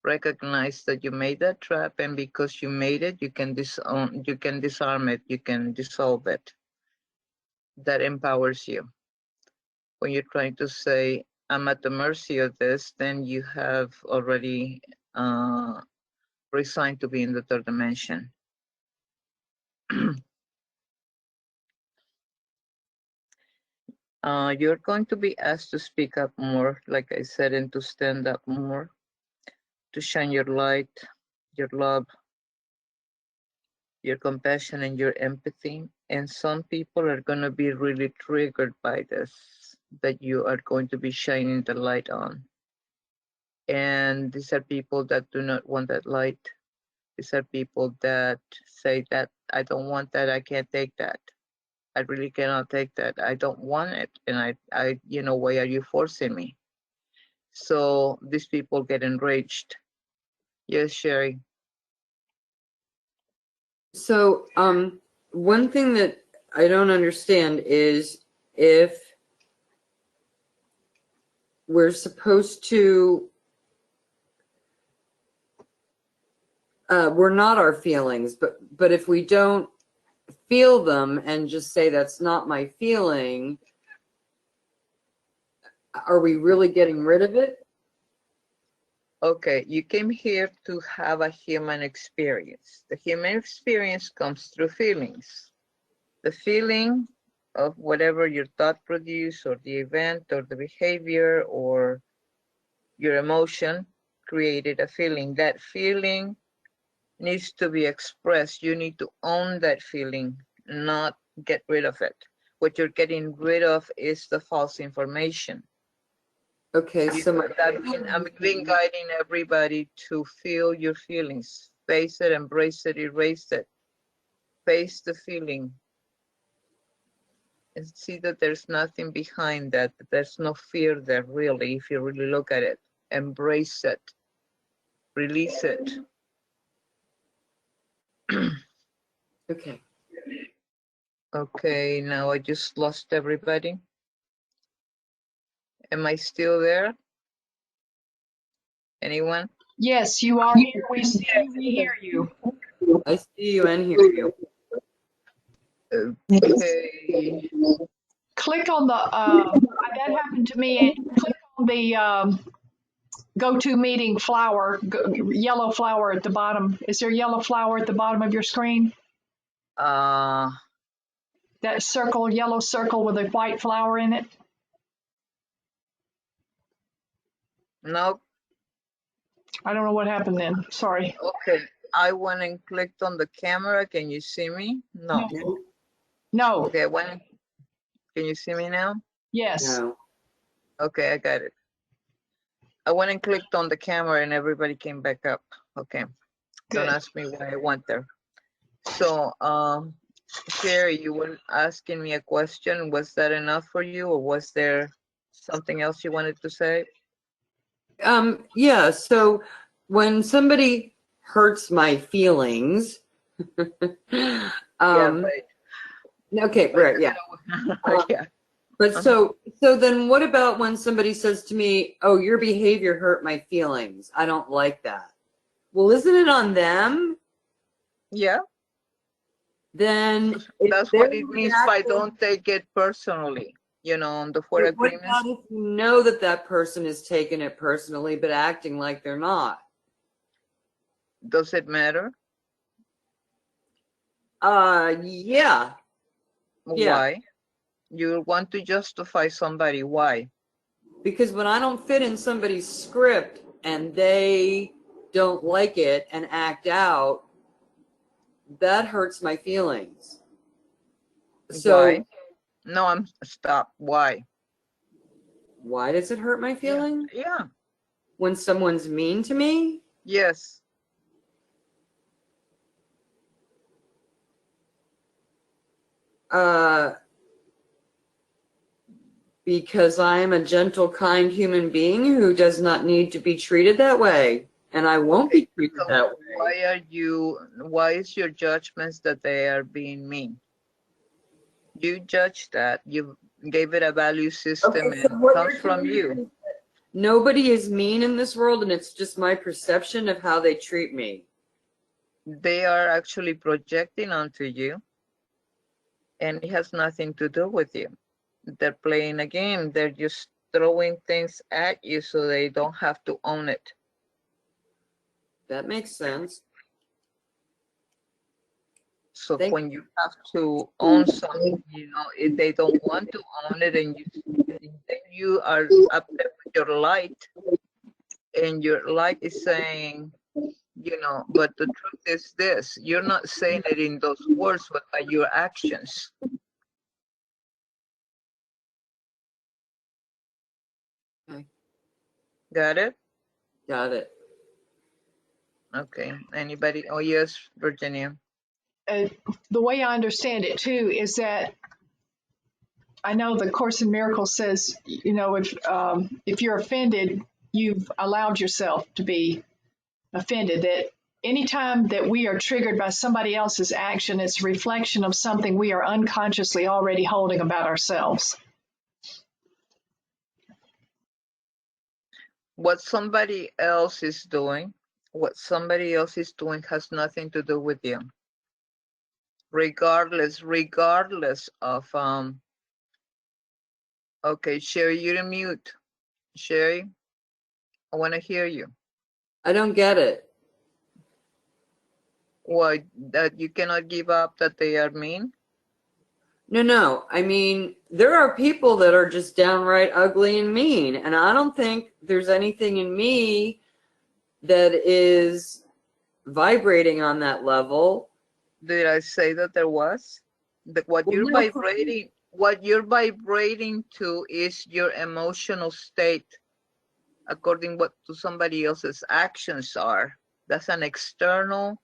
Recognize that you made that trap, and because you made it, you can disarm it, you can dissolve it. That empowers you. When you're trying to say, I'm at the mercy of this, then you have already resigned to be in the third dimension. You're going to be asked to speak up more, like I said, and to stand up more, to shine your light, your love, your compassion, and your empathy. And some people are going to be really triggered by this, that you are going to be shining the light on. And these are people that do not want that light. These are people that say that I don't want that, I can't take that. I really cannot take that. I don't want it. And I, why are you forcing me? So these people get enraged. Yes, Sherry. So, one thing that I don't understand is if we're supposed to, we're not our feelings, but if we don't feel them and just say that's not my feeling, are we really getting rid of it? Okay, you came here to have a human experience. The human experience comes through feelings. The feeling of whatever your thought produced, or the event, or the behavior, or your emotion created a feeling. That feeling needs to be expressed. You need to own that feeling, not get rid of it. What you're getting rid of is the false information. Okay, so I've been guiding everybody to feel your feelings. Face it, embrace it, erase it. Face the feeling. And see that there's nothing behind that. There's no fear there, really, if you really look at it. Embrace it. Release it. okay. Okay, now I just lost everybody. Am I still there? Anyone? Yes, you are here. We see you, we hear you. I see you and hear you. Okay. Click on the, that happened to me, and click on the go-to meeting flower, yellow flower at the bottom. Is there a yellow flower at the bottom of your screen? Uh, That circle, yellow circle with a white flower in it? nope. I don't know what happened then. Sorry. Okay, I went and clicked on the camera. Can you see me? No. No. No. Okay, can you see me now? Yes. No. Okay, I got it. I went and clicked on the camera and everybody came back up. Okay. Don't Good. ask me why I went there. So, Sherry, you were asking me a question. Was that enough for you, or was there something else you wanted to say? Yeah, so when somebody hurts my feelings, Yeah, okay, right, yeah. yeah. But so then what about when somebody says to me, oh, your behavior hurt my feelings. I don't like that. Well, isn't it on them? Yeah, Then if that's they're what it means by don't take it personally. You know, on the 4 but what agreements. about if you know that that person is taking it personally but acting like they're not? Does it matter? Yeah. Why? You want to justify somebody. Why? Because when I don't fit in somebody's script and they don't like it and act out, that hurts my feelings. So Why? No, stop. Why? why does it hurt my feelings? Yeah. When someone's mean to me? Yes. Because I am a gentle, kind human being who does not need to be treated that way. And I won't be treated So that way. why is your judgments that they are being mean? You judge that. You gave it a value system Okay, so and what it comes you're from telling me you. is that nobody is mean in this world, and it's just my perception of how they treat me. They are actually projecting onto you, and it has nothing to do with you. They're playing a game. They're just throwing things at you so they don't have to own it. That makes sense. So when you have to own something, you know, if they don't want to own it, and you are up there with your light, and your light is saying, you know, but the truth is this, you're not saying it in those words, but by your actions. Okay. Got it? Got it. Okay. Anybody? Oh, yes, Virginia. The way I understand it too is that I know the Course in Miracles says, you know, if you're offended, you've allowed yourself to be offended. That anytime that we are triggered by somebody else's action, it's a reflection of something we are unconsciously already holding about ourselves. What somebody else is doing has nothing to do with you. Regardless of okay, Sherry, you're in mute. Sherry, I want to hear you. I don't get it. What, that you cannot give up that they are mean? No. I mean, there are people that are just downright ugly and mean, and I don't think there's anything in me that is vibrating on that level. Did I say that there was? What you're vibrating to is your emotional state according to somebody else's actions are. That's an external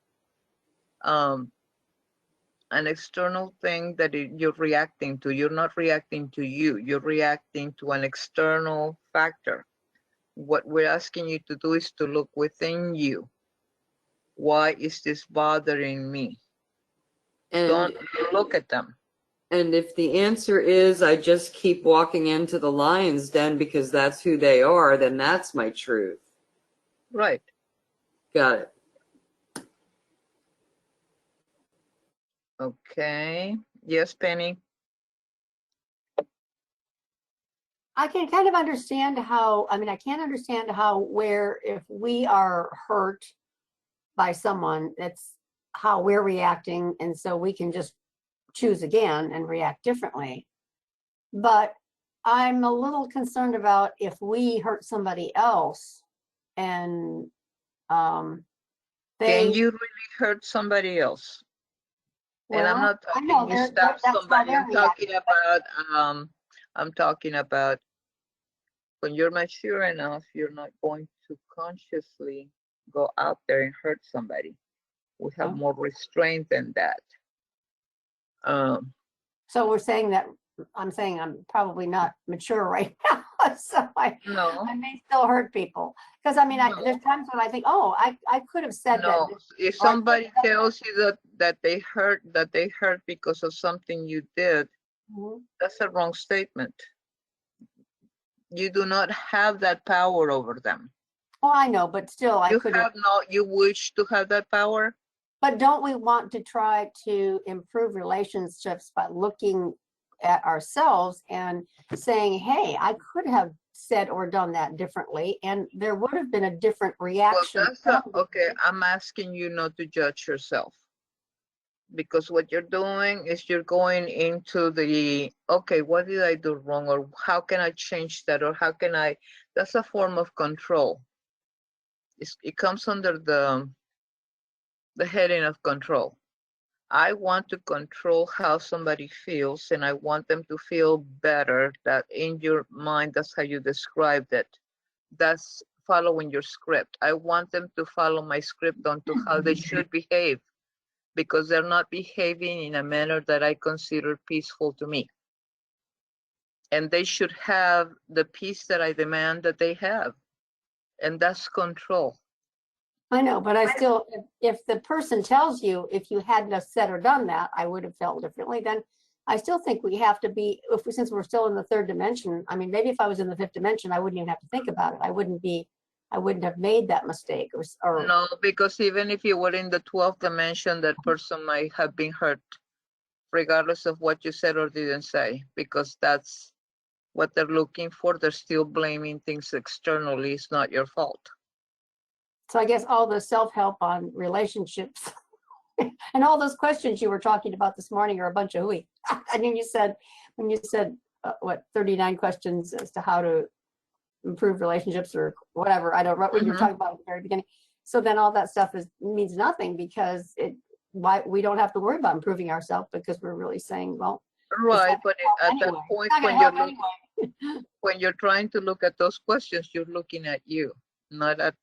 thing that you're reacting to. You're not reacting to you. You're reacting to an external factor. What we're asking you to do is to look within you. Why is this bothering me? And Don't look at them. And if the answer is I just keep walking into the lion's den because that's who they are, then that's my truth. Right. Got it. Okay. Yes, Penny. I can kind of understand how, I can't understand how, where if we are hurt by someone, it's how we're reacting. And so we can just choose again and react differently. But I'm a little concerned about if we hurt somebody else and Can They, you really hurt somebody else? And I'm well, not I know talking you stab that's how somebody. they're reacting. I'm talking about when you're mature enough, you're not going to consciously go out there and hurt somebody. We have more restraint than that. So we're saying that I'm saying I'm probably not mature right now, so No, I may still hurt people. Because I mean, no, there's times when I think, oh, I could have said that. no. If or I could have somebody done that. tells you that they hurt because of something you did, Mhm. that's a wrong statement. You do not have that power over them. Oh, I know, but still, I You could have. have no. You wish to have that power. But don't we want to try to improve relationships by looking at ourselves and saying, hey, I could have said or done that differently, and there would have been a different Well, reaction. okay. I'm asking you not to judge yourself, because what you're doing is you're going into the, okay, what did I do wrong, or how can I change that, or how can I? That's a form of control. It comes under the heading of control. I want to control how somebody feels, and I want them to feel better. That in your mind, that's how you described it. That's following your script. I want them to follow my script onto how they should behave, because they're not behaving in a manner that I consider peaceful to me. And they should have the peace that I demand that they have. And that's control. I know, but I still, if the person tells you, if you hadn't have said or done that, I would have felt differently, then I still think we have to be, since we're still in the third dimension, I mean, maybe if I was in the fifth dimension, I wouldn't even have to think about it. I wouldn't have made that mistake or No, because even if you were in the 12th dimension, that person might have been hurt, regardless of what you said or didn't say, because that's what they're looking for. They're still blaming things externally. It's not your fault. So I guess all the self-help on relationships and all those questions you were talking about this morning are a bunch of hooey. I mean, when you said what 39 questions as to how to improve relationships or whatever, I don't know what you were talking about at the very beginning. So then all that stuff means nothing, because why we don't have to worry about improving ourselves, because we're really saying, well, right. But at that point, when you're trying to look at those questions, you're looking at you, not at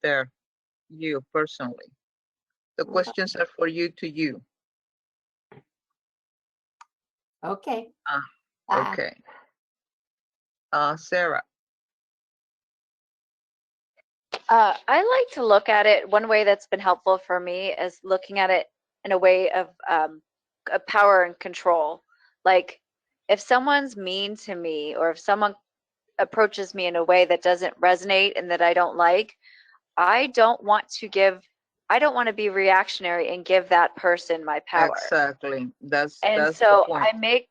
you personally. The questions are for you to you. Okay. Okay. Sarah. I like to look at it. One way that's been helpful for me is looking at it in a way of power and control. Like, if someone's mean to me, or if someone approaches me in a way that doesn't resonate and that I don't like, I don't want to be reactionary and give that person my power. Exactly. That's so the point. I make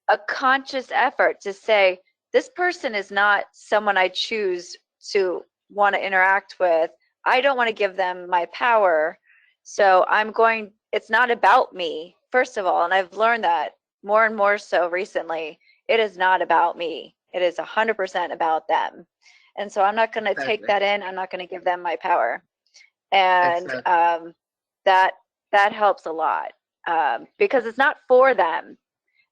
a conscious effort to say, this person is not someone I choose to want to interact with. I don't want to give them my power. So it's not about me, first of all. And I've learned that more and more so recently. It is not about me. It is 100% about them. And so I'm not going to take that in. I'm not going to give them my power. And that helps a lot, because it's not for them.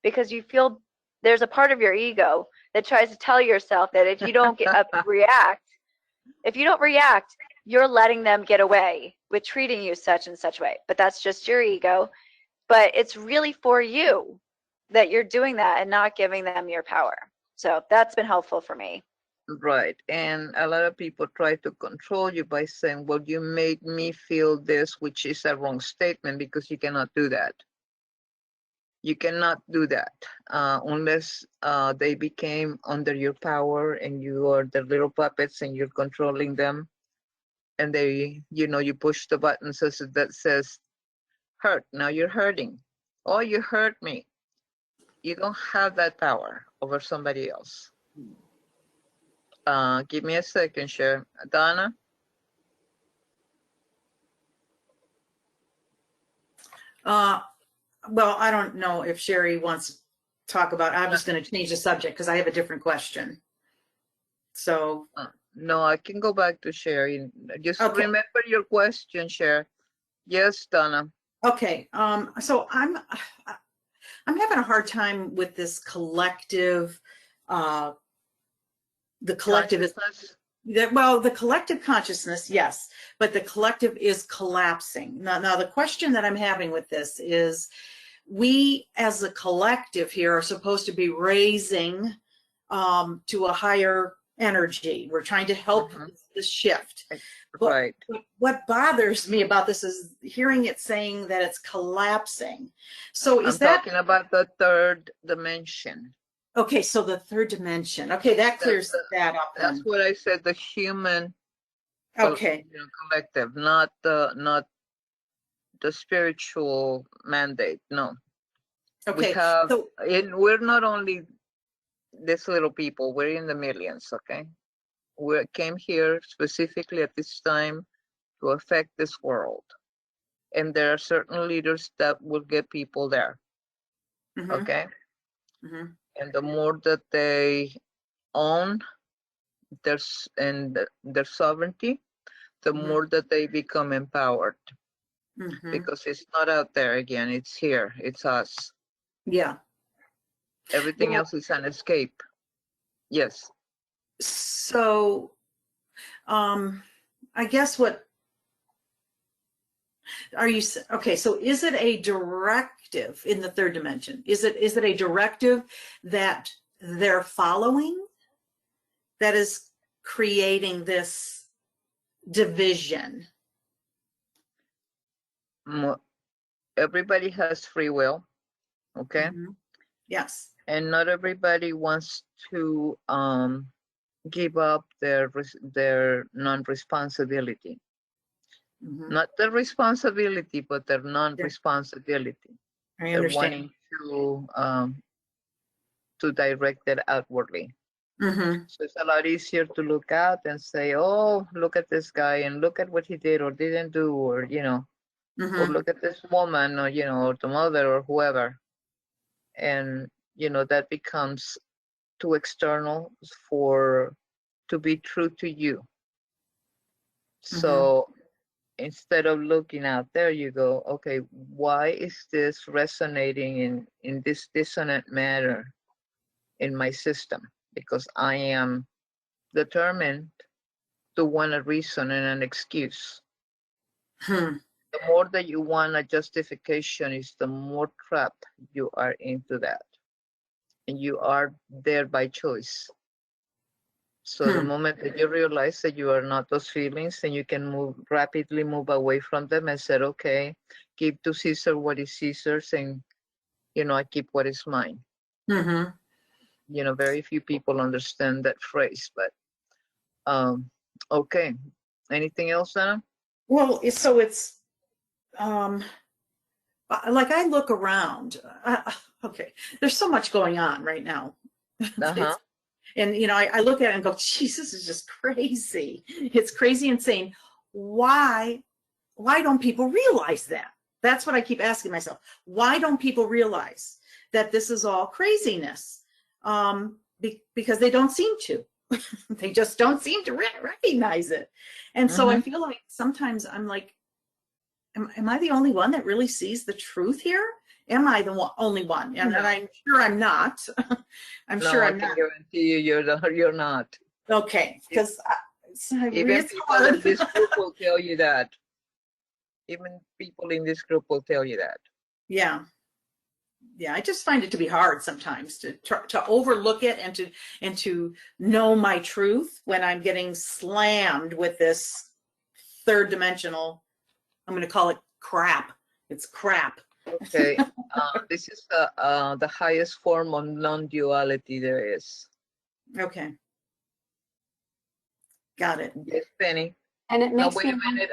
Because you feel there's a part of your ego that tries to tell yourself that if you don't react, you're letting them get away with treating you such and such way. But that's just your ego. But it's really for you that you're doing that and not giving them your power. So that's been helpful for me. Right. And a lot of people try to control you by saying, well, you made me feel this, which is a wrong statement, because you cannot do that. You cannot do that unless they became under your power and you are the little puppets and you're controlling them. And you push the button that says hurt. Now you're hurting. Oh, you hurt me. You don't have that power over somebody else. Give me a second, Cher. Donna? Well, I don't know if Sherry wants to talk about, I'm just going to change the subject because I have a different question. So No, I can go back to Sherry. Just Okay. remember your question, Sherry. Yes, Donna. Okay. So I'm having a hard time with this collective. The collective is well, the collective consciousness, yes, but the collective is collapsing. Now the question that I'm having with this is, we as a collective here are supposed to be raising to a higher energy. We're trying to help this shift. Right. But what bothers me about this is hearing it saying that it's collapsing. So is I'm that talking about the third dimension. okay? So the third dimension. Okay, that clears that up That's then. what I said. The human, Okay. collective, not the spiritual mandate. No. We Okay. have, So we're not only these little people. We're in the millions. Okay. We came here specifically at this time to affect this world, and there are certain leaders that will get people there. Okay. And the more that they own their sovereignty, the more that they become empowered, because it's not out there again, it's here, it's us. Yeah. Everything else is an escape. Yes. So I guess what are you okay, so is it a directive in the third dimension? Is it a directive that they're following that is creating this division? Everybody has free will. Okay. Yes. And not everybody wants to give up their non-responsibility. Not the responsibility, but their non-responsibility. I They're understand. wanting to direct it outwardly. So it's a lot easier to look out and say, oh, look at this guy and look at what he did or didn't do, or, or look at this woman, or, or the mother or whoever. And, that becomes too external to be true to you. So instead of looking out there, you go, okay, why is this resonating in this dissonant manner in my system? Because I am determined to want a reason and an excuse. The more that you want a justification is the more trapped you are into that. And you are there by choice. So the moment that you realize that you are not those feelings, then you can rapidly move away from them and say, okay, give to Caesar what is Caesar's, and, I keep what is mine. Very few people understand that phrase, but okay. Anything else, Anna? Well, so it's like I look around. Okay, there's so much going on right now. And, I look at it and go, geez, this is just crazy. It's crazy insane. Why don't people realize that? That's what I keep asking myself. Why don't people realize that this is all craziness? Because they don't seem to. They just don't seem to recognize it. And so I feel like sometimes I'm like, am I the only one that really sees the truth here? Am I the only one? And I'm sure I'm not. I'm sure I'm not. I can guarantee you you're not. Okay, because even people in this group will tell you that. Even people in this group will tell you that. Yeah. I just find it to be hard sometimes to overlook it and to know my truth when I'm getting slammed with this third dimensional. I'm going to call it crap. It's crap. Okay. This is the highest form of non-duality there is. Okay. Got it. Yes, Penny. And it makes wait a minute.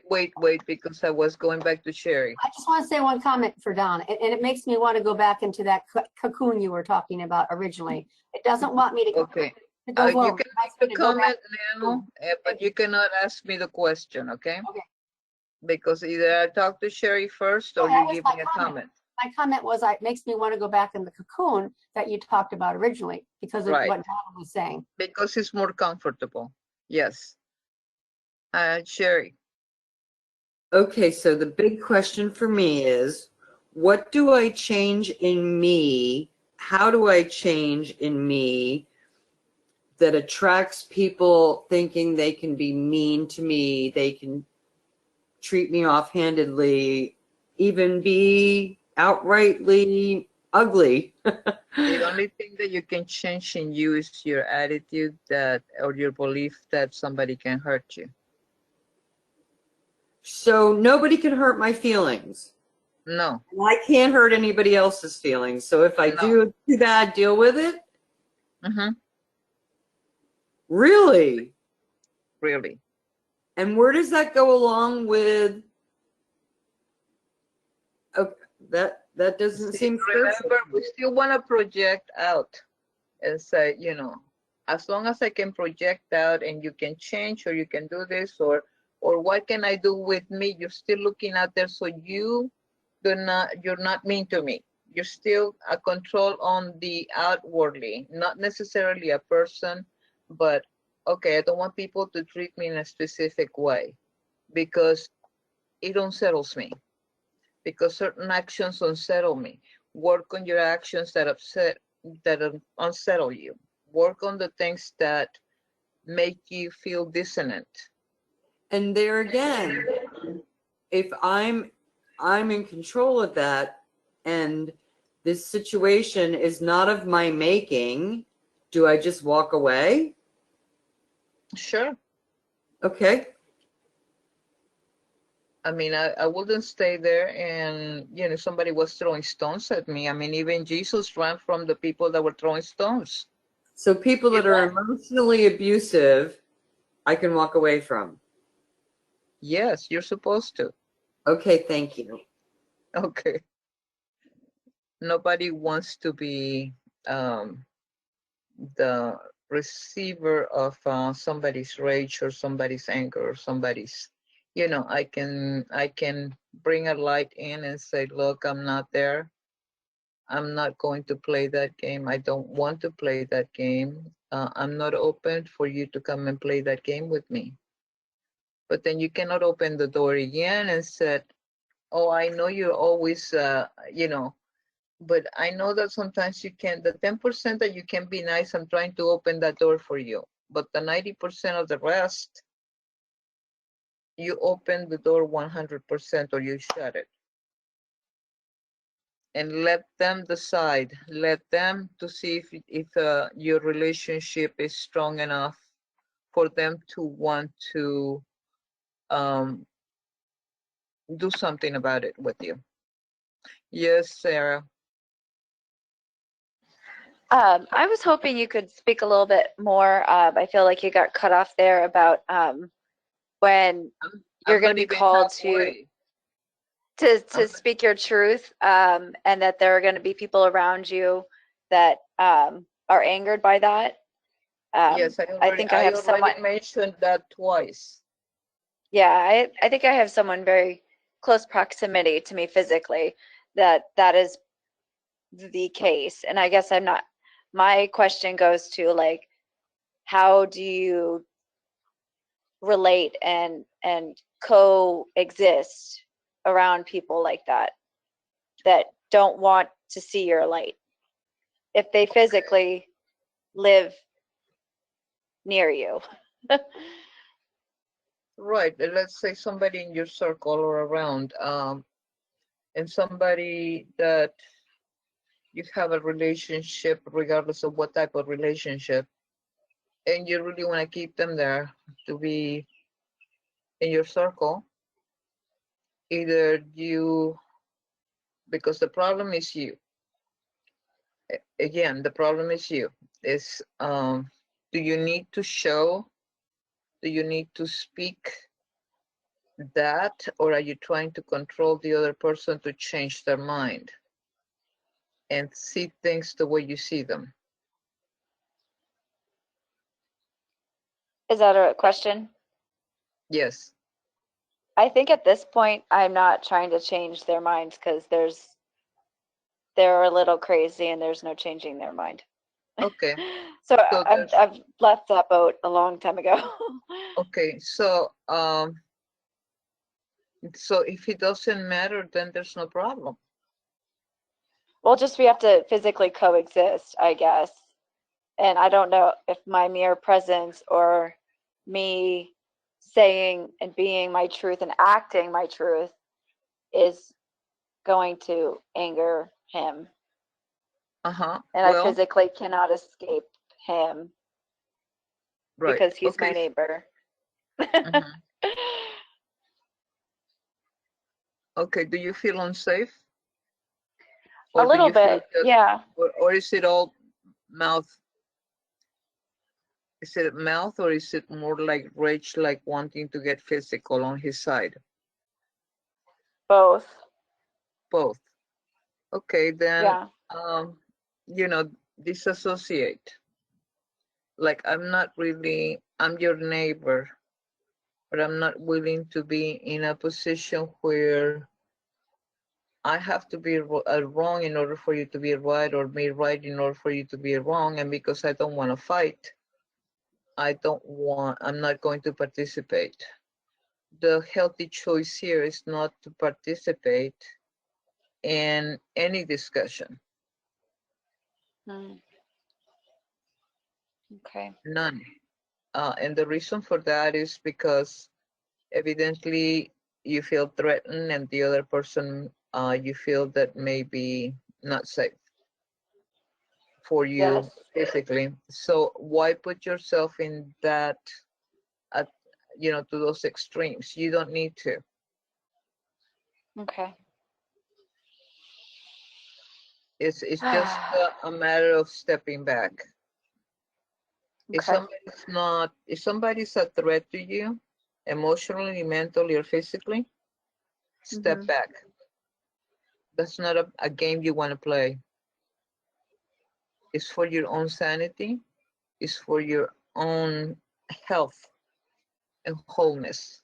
Wait, because I was going back to Sherry. I just want to say one comment for Don, and it makes me want to go back into that cocoon you were talking about originally. It doesn't want me to. Okay. To go You forward. can make a comment now, but you cannot ask me the question, okay? Okay. Because either I talk to Sherry first or you give me a comment. My comment was, it makes me want to go back in the cocoon that you talked about originally because of what Donna was saying. Because it's more comfortable. Yes. Sherry. Okay, so the big question for me is, what do I change in me? How do I change in me that attracts people thinking they can be mean to me, they can treat me offhandedly, even be outrightly ugly? The only thing that you can change in you is your attitude that, or your belief that somebody can hurt you. So nobody can hurt my feelings. No, And I can't hurt anybody else's feelings. So if I no. do too bad, deal with it? Mm-hmm. Really? Really. And where does that go along with? Oh, that doesn't See, seem spiritual. remember, we still want to project out and say, you know, as long as I can project out and you can change or you can do this or what can I do with me? You're still looking out there, so you're not mean to me. You're still a control on the outwardly, not necessarily a person, but okay, I don't want people to treat me in a specific way because it unsettles me, because certain actions unsettle me. Work on your actions that unsettle you. Work on the things that make you feel dissonant. And there again, if I'm in control of that and this situation is not of my making, do I just walk away? Sure. Okay. I mean, I wouldn't stay there and, you know, somebody was throwing stones at me. I mean, even Jesus ran from the people that were throwing stones. So people You that are know? emotionally abusive, I can walk away from. Yes, you're supposed to. Okay, thank you. Okay. Nobody wants to be the receiver of somebody's rage or somebody's anger or somebody's, you know, I can bring a light in and say, look, I'm not there. I'm not going to play that game. I don't want to play that game. I'm not open for you to come and play that game with me. But then you cannot open the door again and said, oh, I know you're always, you know, but I know that sometimes you can, the 10% that you can be nice, I'm trying to open that door for you. But the 90% of the rest, you open the door 100% or you shut it. And let them decide, let them to see if your relationship is strong enough for them to want to um, do something about it with you. Yes, Sarah. I was hoping you could speak a little bit more. I feel like you got cut off there about when you're I'm going not to be even called halfway. to speak your truth, and that there are going to be people around you that are angered by that. Yes, I think I I have someone. already mentioned that twice. Yeah, I think I have someone very close proximity to me physically that is the case, and I guess I'm not. My question goes to like, how do you relate and coexist around people like that don't want to see your light if they physically live near you? Right. Let's say somebody in your circle or around, and somebody that you have a relationship, regardless of what type of relationship, and you really want to keep them there to be in your circle. Either you, because the problem is you. Again, the problem is you. Is do you need to show? Do you need to speak that, or are you trying to control the other person to change their mind and see things the way you see them? Is that a question? Yes. I think at this point I'm not trying to change their minds because they're a little crazy and there's no changing their mind. Okay. So So I've left that boat a long time ago. okay. So if it doesn't matter, then there's no problem. Well, just we have to physically coexist, I guess. And I don't know if my mere presence or me saying and being my truth and acting my truth is going to anger him. Uh-huh. And I Well, physically cannot escape him right. because he's my Okay. neighbor. Mhm. Okay. Do you feel unsafe? A Or do little you feel bit, just, yeah. or is it all mouth? Is it mouth or is it more like rage, like wanting to get physical on his side? Both. Both. Okay, then, Yeah. um, disassociate. Like, I'm your neighbor, but I'm not willing to be in a position where I have to be wrong in order for you to be right, or me right in order for you to be wrong. And because I don't want to fight, I'm not going to participate. The healthy choice here is not to participate in any discussion. Hmm. Okay. None. And the reason for that is because evidently you feel threatened, and the other person, you feel that may be not safe for Yes. you physically. So why put yourself in that, at, to those extremes? You don't need to. Okay. It's just a matter of stepping back. Okay. If somebody's a threat to you, emotionally, mentally, or physically, step Mhm. back. That's not a game you want to play. It's for your own sanity. It's for your own health and wholeness.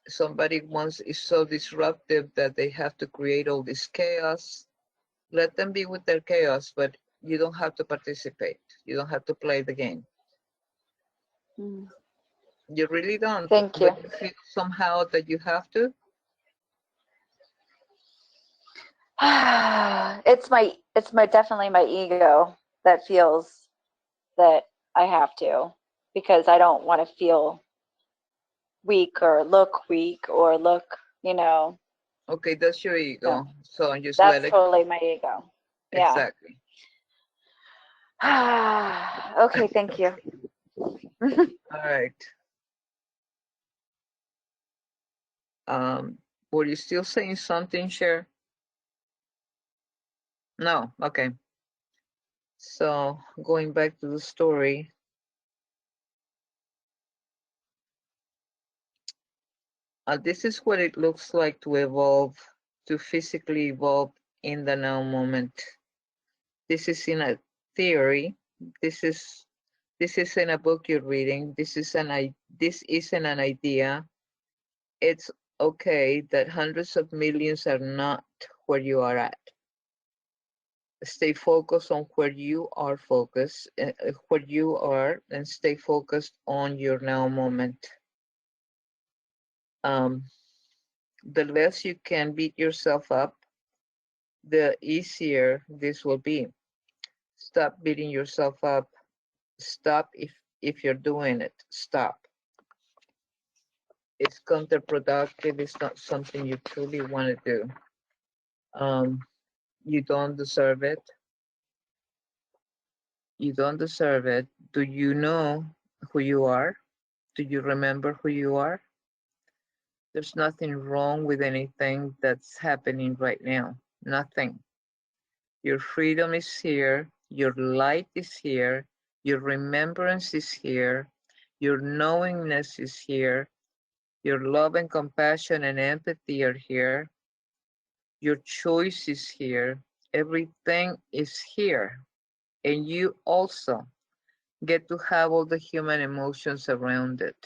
Somebody once is so disruptive that they have to create all this chaos. Let them be with their chaos, but you don't have to participate. You don't have to play the game. Mm. You really don't. Thank you. But you feel somehow that you have to. It's my definitely my ego that feels that I have to, because I don't want to feel weak or look, you know. Okay, that's your So ego. So just let that's it go. totally my ego. Yeah. Exactly. Okay, thank you. All right. Were you still saying something, Cher? No. Okay. So going back to the story, this is what it looks like to evolve, to physically evolve in the now moment. This is in a theory. This is this is in a book you're reading. This isn't an idea. It's okay that hundreds of millions are not where you are at. Stay focused on where you are focused, where you are, and stay focused on your now moment. Um, the less you can beat yourself up, the easier this will be. Stop beating yourself up. Stop if you're doing it. Stop. It's counterproductive. It's not something you truly want to do. Um, you don't deserve it. You don't deserve it. Do you know who you are? Do you remember who you are? There's nothing wrong with anything that's happening right now. Nothing. Your freedom is here. Your light is here. Your remembrance is here. Your knowingness is here. Your love and compassion and empathy are here. Your choice is here. Everything is here. And you also get to have all the human emotions around it.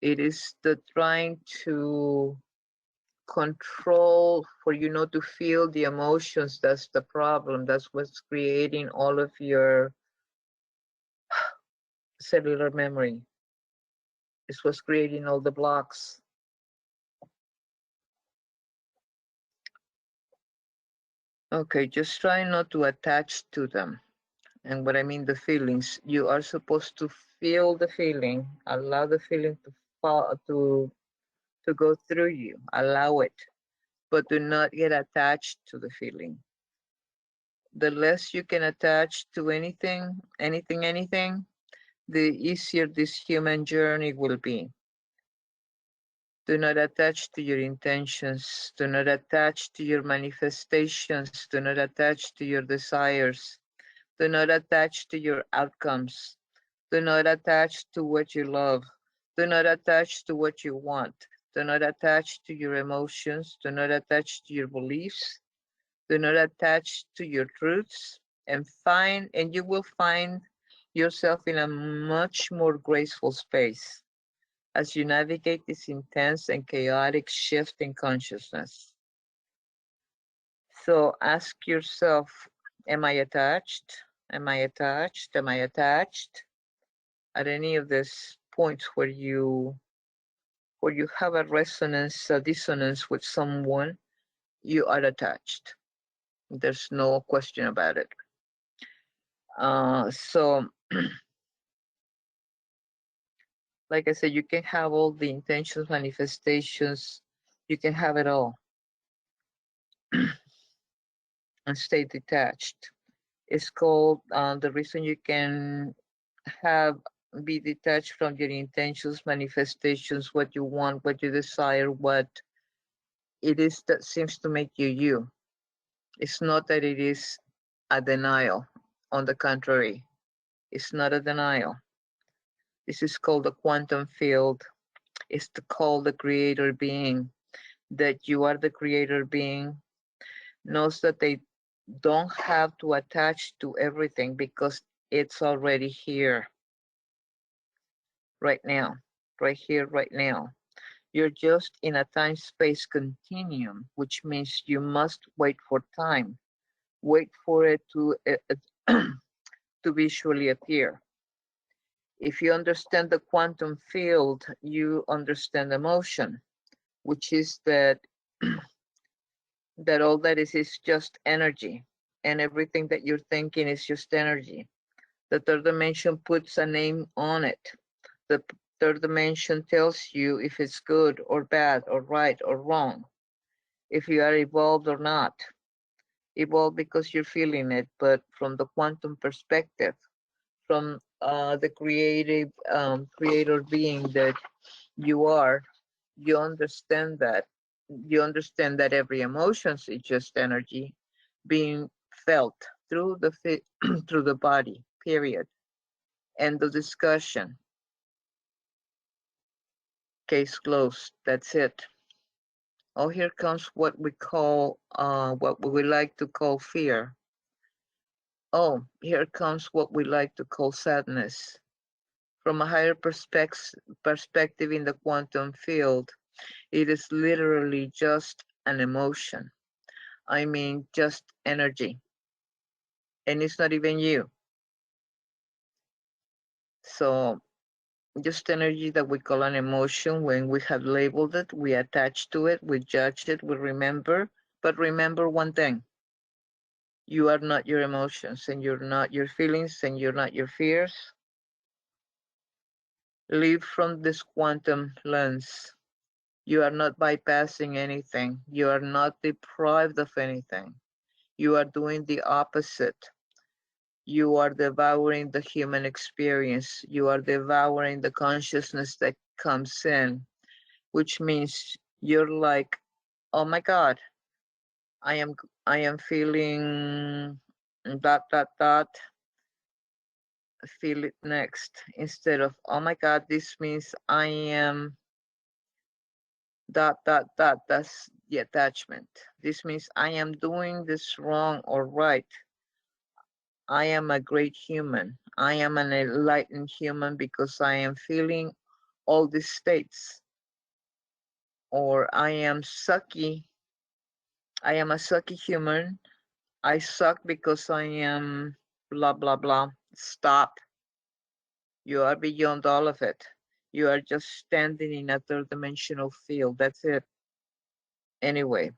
It is the trying to control, for you not to feel the emotions. That's the problem. That's what's creating all of your cellular memory. It's what's creating all the blocks. Okay, just try not to attach to them. And what I mean, the feelings, you are supposed to feel the feeling, allow the feeling to fall, to go through you, allow it, but do not get attached to the feeling. The less you can attach to anything, the easier this human journey will be. Do not attach to your intentions. Do not attach to your manifestations. Do not attach to your desires. Do not attach to your outcomes. Do not attach to what you love. Do not attach to what you want. Do not attach to your emotions. Do not attach to your beliefs. Do not attach to your truths. And you will find yourself in a much more graceful space as you navigate this intense and chaotic shift in consciousness. So ask yourself, am I attached? Am I attached? Am I attached? At any of these points where you have a resonance, a dissonance with someone, you are attached. There's no question about it. So like I said, you can have all the intentions, manifestations, you can have it all and stay detached. It's called, the reason you can be detached from your intentions, manifestations, what you want, what you desire, what it is that seems to make you you. It's not that it is a denial. On the contrary, it's not a denial. This is called the quantum field. It's called the creator being. That you are the creator being knows that they don't have to attach to everything because it's already here, right now, right here, right now. You're just in a time-space continuum, which means you must wait for time. Wait for it to to visually appear. If you understand the quantum field, you understand emotion, which is that that all that is just energy, and everything that you're thinking is just energy. The third dimension puts a name on it. The third dimension tells you if it's good or bad or right or wrong, if you are evolved or not. Evolved because you're feeling it, but from the quantum perspective, from the creator being that you are, you understand that. You understand that every emotion is just energy being felt through the through the body. Period. End of discussion. Case closed. That's it. Oh, here comes what we call, what we like to call fear. Oh, here comes what we like to call sadness. From a higher perspective in the quantum field, it is literally just an emotion. I mean, just energy. And it's not even you. So just energy that we call an emotion. When we have labeled it, we attach to it, we judge it, we remember. But remember one thing, you are not your emotions, and you're not your feelings, and you're not your fears. Live from this quantum lens. You are not bypassing anything. You are not deprived of anything. You are doing the opposite. You are devouring the human experience. You are devouring the consciousness that comes in, which means you're like, oh my God, I am feeling dot dot dot. Feel it next, instead of, oh my God, this means I am dot dot dot. That's the attachment. This means I am doing this wrong or right. I am a great human. I am an enlightened human because I am feeling all these states. or I am sucky. I am a sucky human. I suck because I am blah, blah, blah. Stop. You are beyond all of it. You are just standing in a third dimensional field. That's it. Anyway,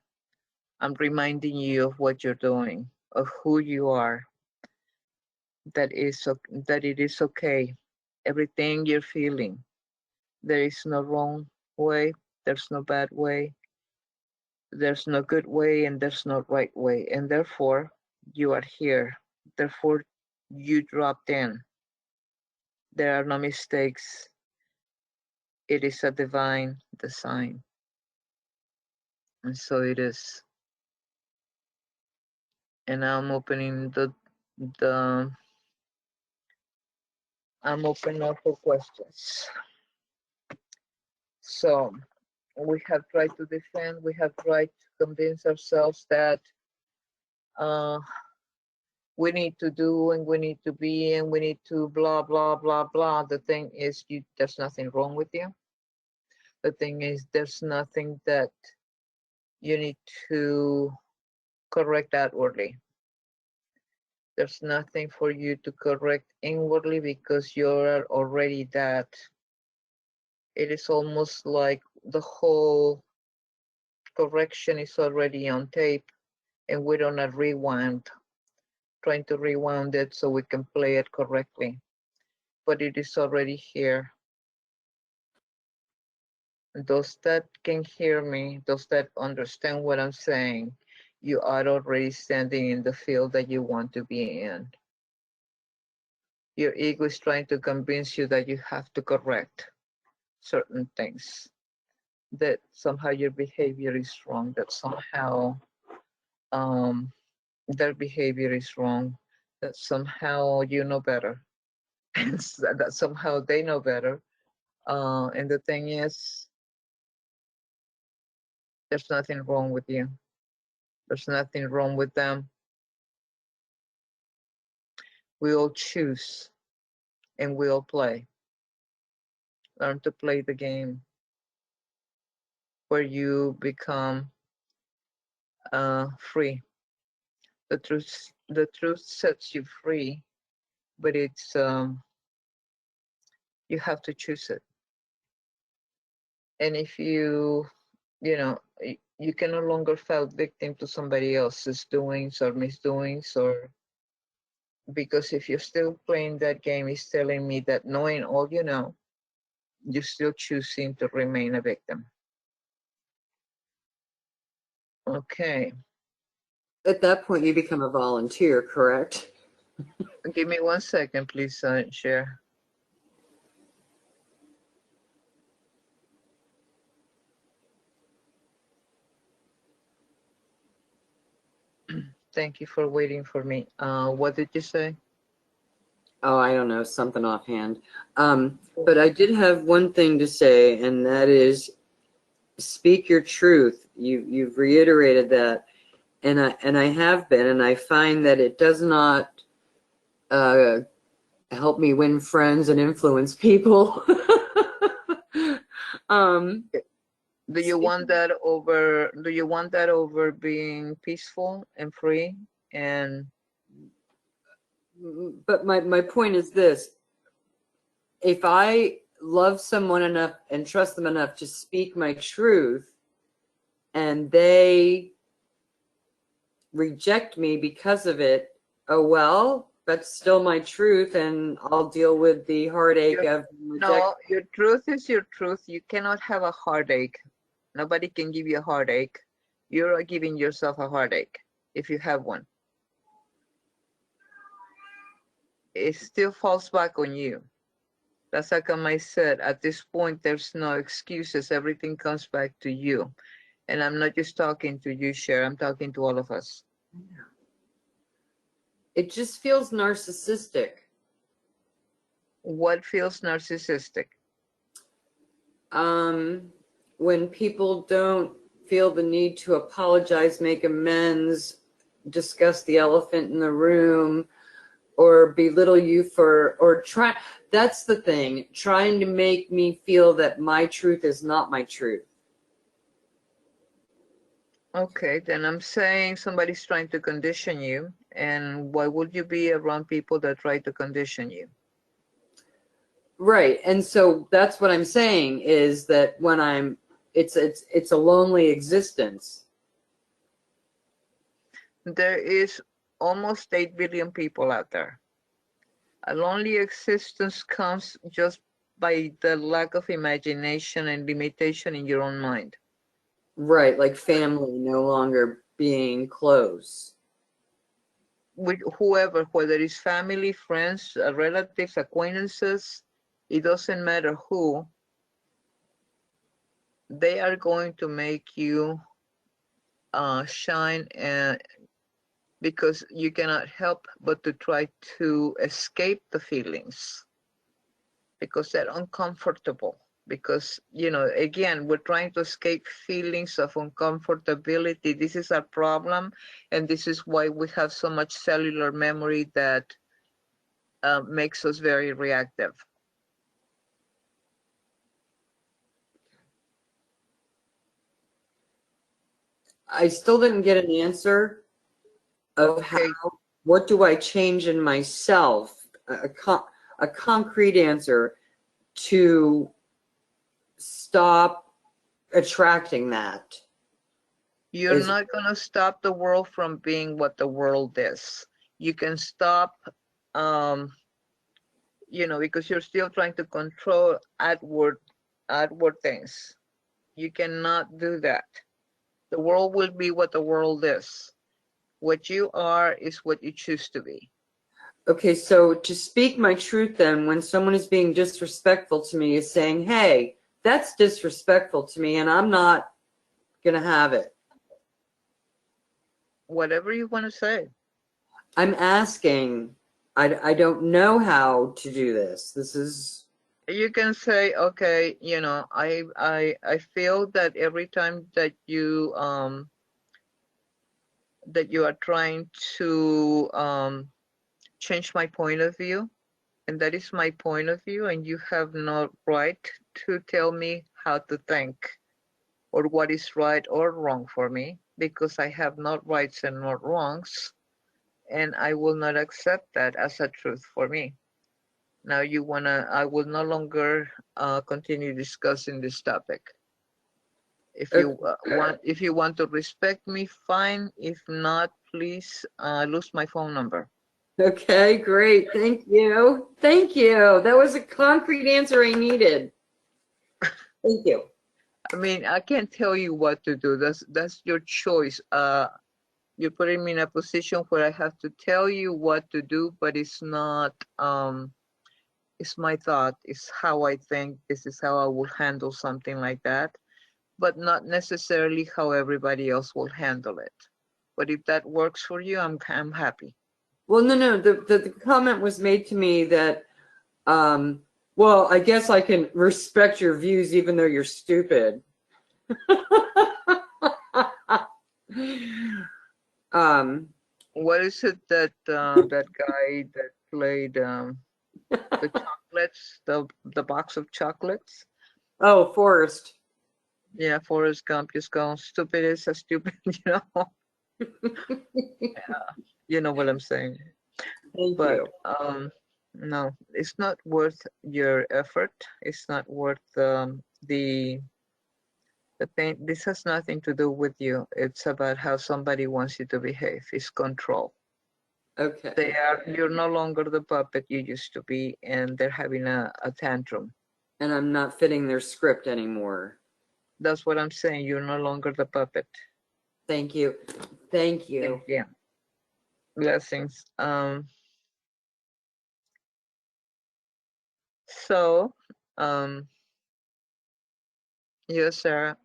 I'm reminding you of what you're doing, of who you are, that it is okay. Everything you're feeling. There is no wrong way. There's no bad way. There's no good way and there's no right way. And therefore, you are here. Therefore, you dropped in. There are no mistakes. It is a divine design. And so it is. And I'm opening I'm opening up for questions. So we have tried to defend, we have tried to convince ourselves that we need to do and we need to be and we need to blah, blah, blah, blah. The thing is, there's nothing wrong with you. The thing is, there's nothing that you need to correct outwardly. There's nothing for you to correct inwardly because you're already that. It is almost like the whole correction is already on tape and we're on a rewind, trying to rewind it so we can play it correctly. But it is already here. Those that can hear me, those that understand what I'm saying, you are already standing in the field that you want to be in. Your ego is trying to convince you that you have to correct certain things, that somehow your behavior is wrong, that somehow their behavior is wrong, that somehow you know better, and that somehow they know better. And the thing is, there's nothing wrong with you. There's nothing wrong with them. We all choose and we all play. Learn to play the game where you become free. The truth sets you free, but it's you have to choose it. And if you know, you can no longer fall victim to somebody else's doings or misdoings, or because if you're still playing that game, it's telling me that knowing all you know, you're still choosing to remain a victim. Okay. At that point, you become a volunteer, correct? Give me 1 second, please, share. Thank you for waiting for me. What did you say? Oh, I don't know, something offhand. But I did have one thing to say, and that is, speak your truth. You've reiterated that, and I have been, and I find that it does not help me win friends and influence people. Do you want that over? Do you want that over being peaceful and free? And but my point is this: if I love someone enough and trust them enough to speak my truth, and they reject me because of it, oh well, that's still my truth, and I'll deal with the heartache of no, your truth is your truth. You cannot have a heartache. Nobody can give you a heartache. You're giving yourself a heartache if you have one. It still falls back on you. That's how come I said at this point there's no excuses. Everything comes back to you. And I'm not just talking to you, Cher. I'm talking to all of us. It just feels narcissistic. What feels narcissistic? When people don't feel the need to apologize, make amends, discuss the elephant in the room, or belittle you for, or try, that's the thing, trying to make me feel that my truth is not my truth. Okay, then I'm saying somebody's trying to condition you, and why would you be around people that try to condition you? Right. And so that's what I'm saying is that when it's a lonely existence. There is almost 8 billion people out there. A lonely existence comes just by the lack of imagination and limitation in your own mind. Right, like family no longer being close. With whoever, whether it's family, friends, relatives, acquaintances, it doesn't matter who, they are going to make you shine, because you cannot help but to try to escape the feelings because they're uncomfortable. Because, you know, again, we're trying to escape feelings of uncomfortability. This is our problem, and this is why we have so much cellular memory that makes us very reactive. I still didn't get an answer of Okay. what do I change in myself, a concrete answer to stop attracting that. You're not going to stop the world from being what the world is. You can stop, you know, because you're still trying to control outward things. You cannot do that. The world will be what the world is. What you are is what you choose to be. Okay, so to speak my truth then, when someone is being disrespectful to me, is saying, hey, that's disrespectful to me and I'm not going to have it. Whatever you want to say. I'm asking, I don't know how to do this. This is... You can say, okay, you know, I feel that every time that you are trying to change my point of view, and that is my point of view, and you have no right to tell me how to think or what is right or wrong for me, because I have not rights and not wrongs, and I will not accept that as a truth for me. Now I will no longer continue discussing this topic. If you want to respect me, fine. If not, please lose my phone number. Okay, great. Thank you. Thank you. That was a concrete answer I needed. Thank you. I mean, I can't tell you what to do. That's your choice. You're putting me in a position where I have to tell you what to do, but it's not. It's my thought. It's how I think. This is how I will handle something like that, but not necessarily how everybody else will handle it. But if that works for you, I'm happy. Well, no. The comment was made to me that, well, I guess I can respect your views even though you're stupid. What is it that that guy that played the chocolates, the box of chocolates? Oh, Forrest. Yeah, Forrest Gump just goes, stupid is a stupid, you know. Yeah, you know what I'm saying. Thank But you. no, it's not worth your effort. It's not worth the pain. This has nothing to do with you. It's about how somebody wants you to behave. It's control. Okay. You're no longer the puppet you used to be, and they're having a tantrum. And I'm not fitting their script anymore. That's what I'm saying. You're no longer the puppet. Thank you. Thank you. Yeah. Blessings. So, yes, Sarah.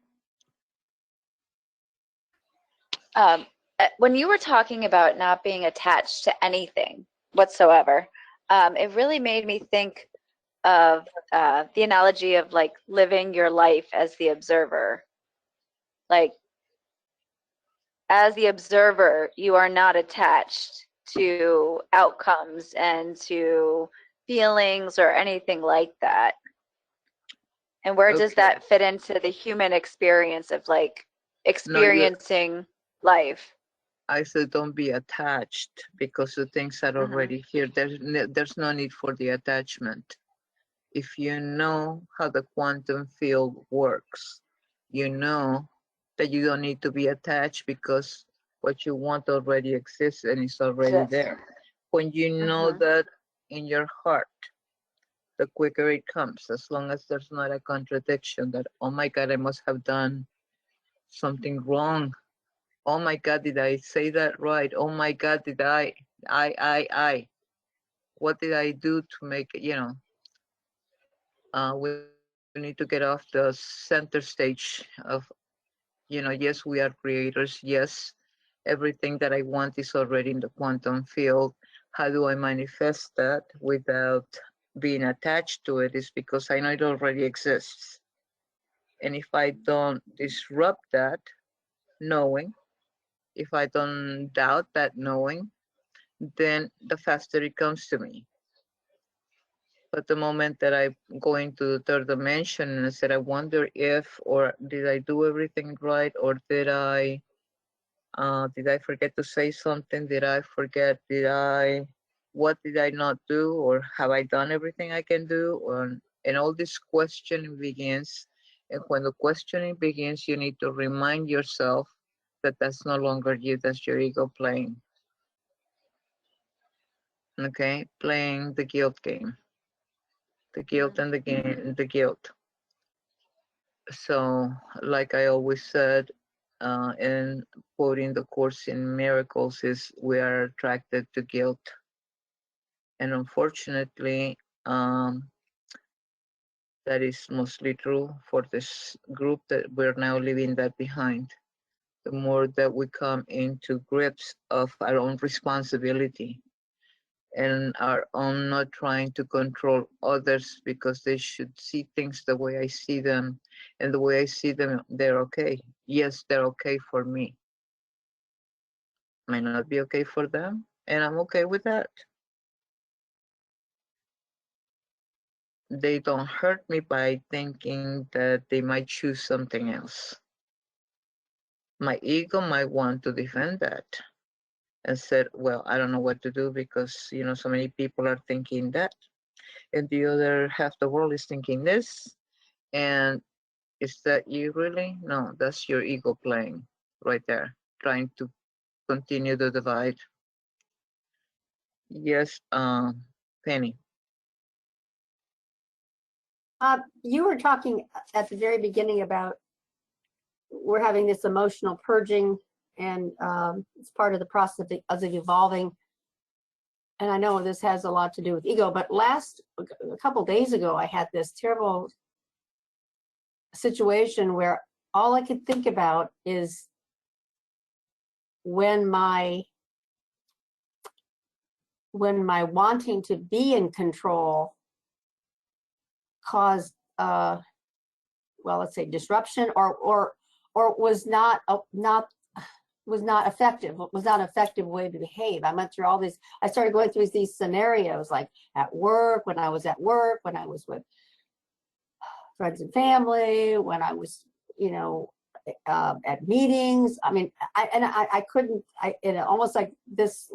When you were talking about not being attached to anything whatsoever, it really made me think of the analogy of like living your life as the observer. Like, as the observer, you are not attached to outcomes and to feelings or anything like that. And where does Okay. that fit into the human experience of like experiencing life. I said don't be attached because the things are already here. There's no need for the attachment. If you know how the quantum field works, you know that you don't need to be attached because what you want already exists and it's already Exists. there. When you know that in your heart, the quicker it comes, as long as there's not a contradiction that, oh my God, I must have done something wrong. Oh my God, did I say that right? Oh my God, did I? What did I do to make it, we need to get off the center stage of, yes, we are creators. Yes, everything that I want is already in the quantum field. How do I manifest that without being attached to it? Is because I know it already exists. And if I don't disrupt that knowing, if I don't doubt that knowing, then the faster it comes to me. But the moment that I go into the third dimension and I said, I wonder if, or did I do everything right, or did I forget to say something? Did I forget? What did I not do? Or have I done everything I can do? And all this questioning begins. And when the questioning begins, you need to remind yourself that that's no longer you, that's your ego playing. Okay, playing the guilt game. The guilt and the game, the guilt. So, like I always said, in quoting the Course in Miracles, is we are attracted to guilt. And unfortunately, that is mostly true for this group that we're now leaving that behind. The more that we come into grips of our own responsibility and our own not trying to control others because they should see things the way I see them, and the way I see them, they're okay. Yes, they're okay for me. Might not be okay for them, and I'm okay with that. They don't hurt me by thinking that they might choose something else. My ego might want to defend that and said, well, I don't know what to do because, so many people are thinking that, and the other half the world is thinking this. And is that you really? No, that's your ego playing right there, trying to continue the divide. Yes, Penny. You were talking at the very beginning about we're having this emotional purging, and it's part of the process of evolving. And I know this has a lot to do with ego, but a couple days ago, I had this terrible situation where all I could think about is when my wanting to be in control caused well, let's say disruption, or was not effective. It was not an effective way to behave. I went through all these. I started going through these scenarios, like at work, when I was at work, when I was with friends and family, when I was, at meetings. I mean, I couldn't. Almost like this.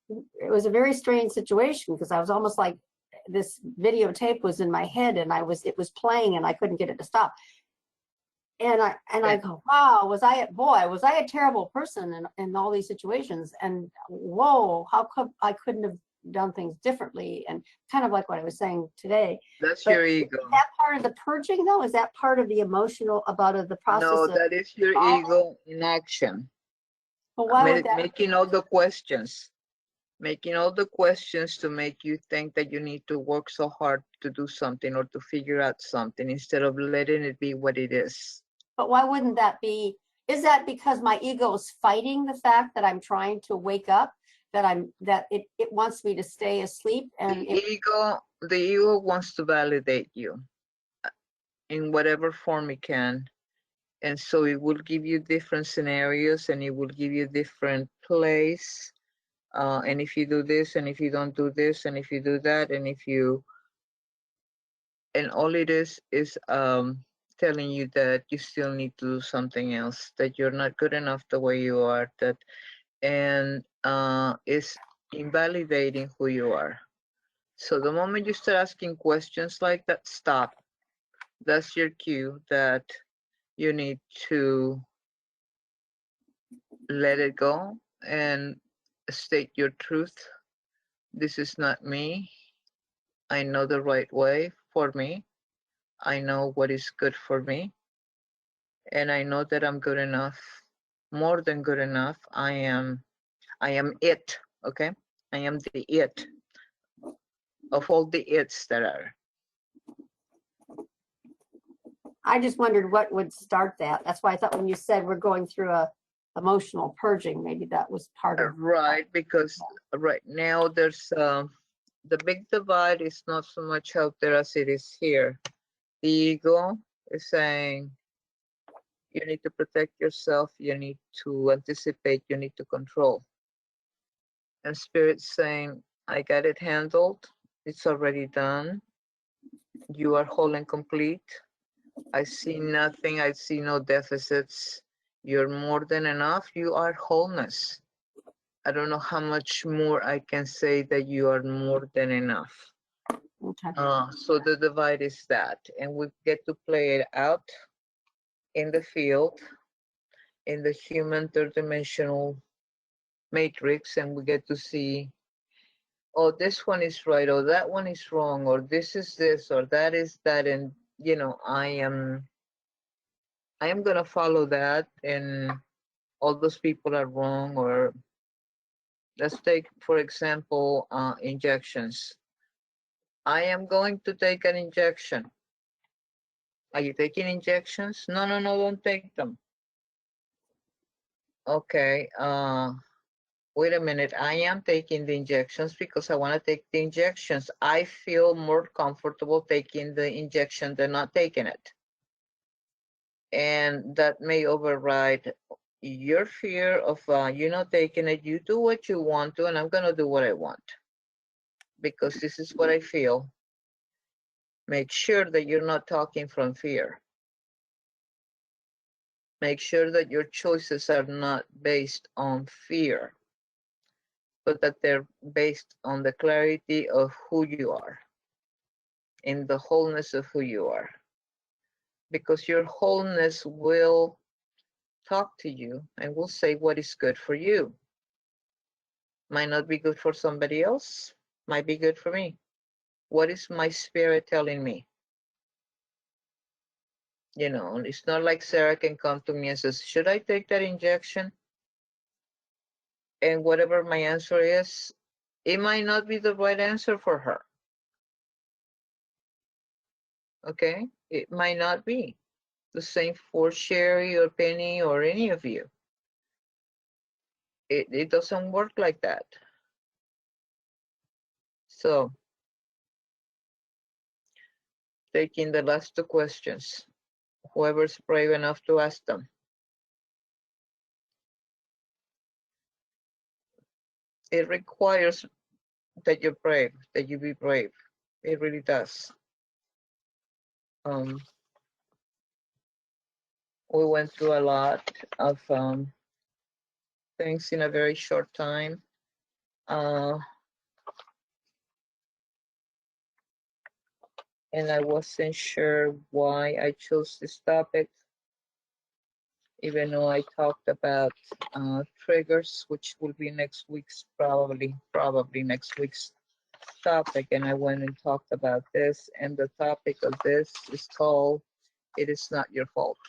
It was a very strange situation because I was almost like this videotape was in my head, and it was playing, and I couldn't get it to stop. And I go, wow, was I a terrible person in all these situations? And whoa, how come I couldn't have done things differently? And kind of like what I was saying today. That's your ego. Is that part of the purging, though? Is that part of the emotional, about the process? No, that is your ego in action. Well, why would that? Making all the questions to make you think that you need to work so hard to do something or to figure out something instead of letting it be what it is. But why wouldn't that be? Is that because my ego is fighting the fact that I'm trying to wake up, that it wants me to stay asleep? And the ego wants to validate you in whatever form it can. And so it will give you different scenarios, and it will give you different plays. And if you do this, and if you don't do this, and if you do that, and all it is telling you that you still need to do something else, that you're not good enough the way you are, that and is invalidating who you are. So the moment you start asking questions like that, stop. That's your cue that you need to let it go and state your truth. This is not me. I know the right way for me. I know what is good for me. And I know that I'm good enough, more than good enough. I am it, okay? I am the it of all the it's that are. I just wondered what would start that. That's why I thought when you said we're going through a emotional purging, maybe that was part of. Right, because right now there's the big divide is not so much out there as it is here. The ego is saying you need to protect yourself, you need to anticipate, you need to control. And spirit's saying, I got it handled, it's already done. You are whole and complete. I see nothing, I see no deficits. You're more than enough, you are wholeness. I don't know how much more I can say that you are more than enough. Okay. So the divide is that, and we get to play it out in the field, in the human third dimensional matrix, and we get to see, oh, this one is right, or that one is wrong, or this is this, or that is that, and you know, I am gonna follow that, and all those people are wrong. Or let's take, for example, injections. I am going to take an injection. Are you taking injections? No, no, no, don't take them. Okay, wait a minute. I am taking the injections because I want to take the injections. I feel more comfortable taking the injection than not taking it. And that may override your fear of you not taking it. You do what you want to, and I'm going to do what I want because this is what I feel. Make sure that you're not talking from fear. Make sure that your choices are not based on fear, but that they're based on the clarity of who you are, in the wholeness of who you are. Because your wholeness will talk to you and will say what is good for you. Might not be good for somebody else, might be good for me. What is my spirit telling me? You know, it's not like Sarah can come to me and says, should I take that injection? And whatever my answer is, it might not be the right answer for her. Okay, it might not be the same for Sherry or Penny or any of you. It doesn't work like that. So, taking the last two questions, whoever's brave enough to ask them. It requires that you're brave, that you be brave. It really does. We went through a lot of things in a very short time. And I wasn't sure why I chose this topic, even though I talked about triggers, which will be next week's, probably next week's topic. And I went and talked about this, and the topic of this is called, It Is Not Your Fault.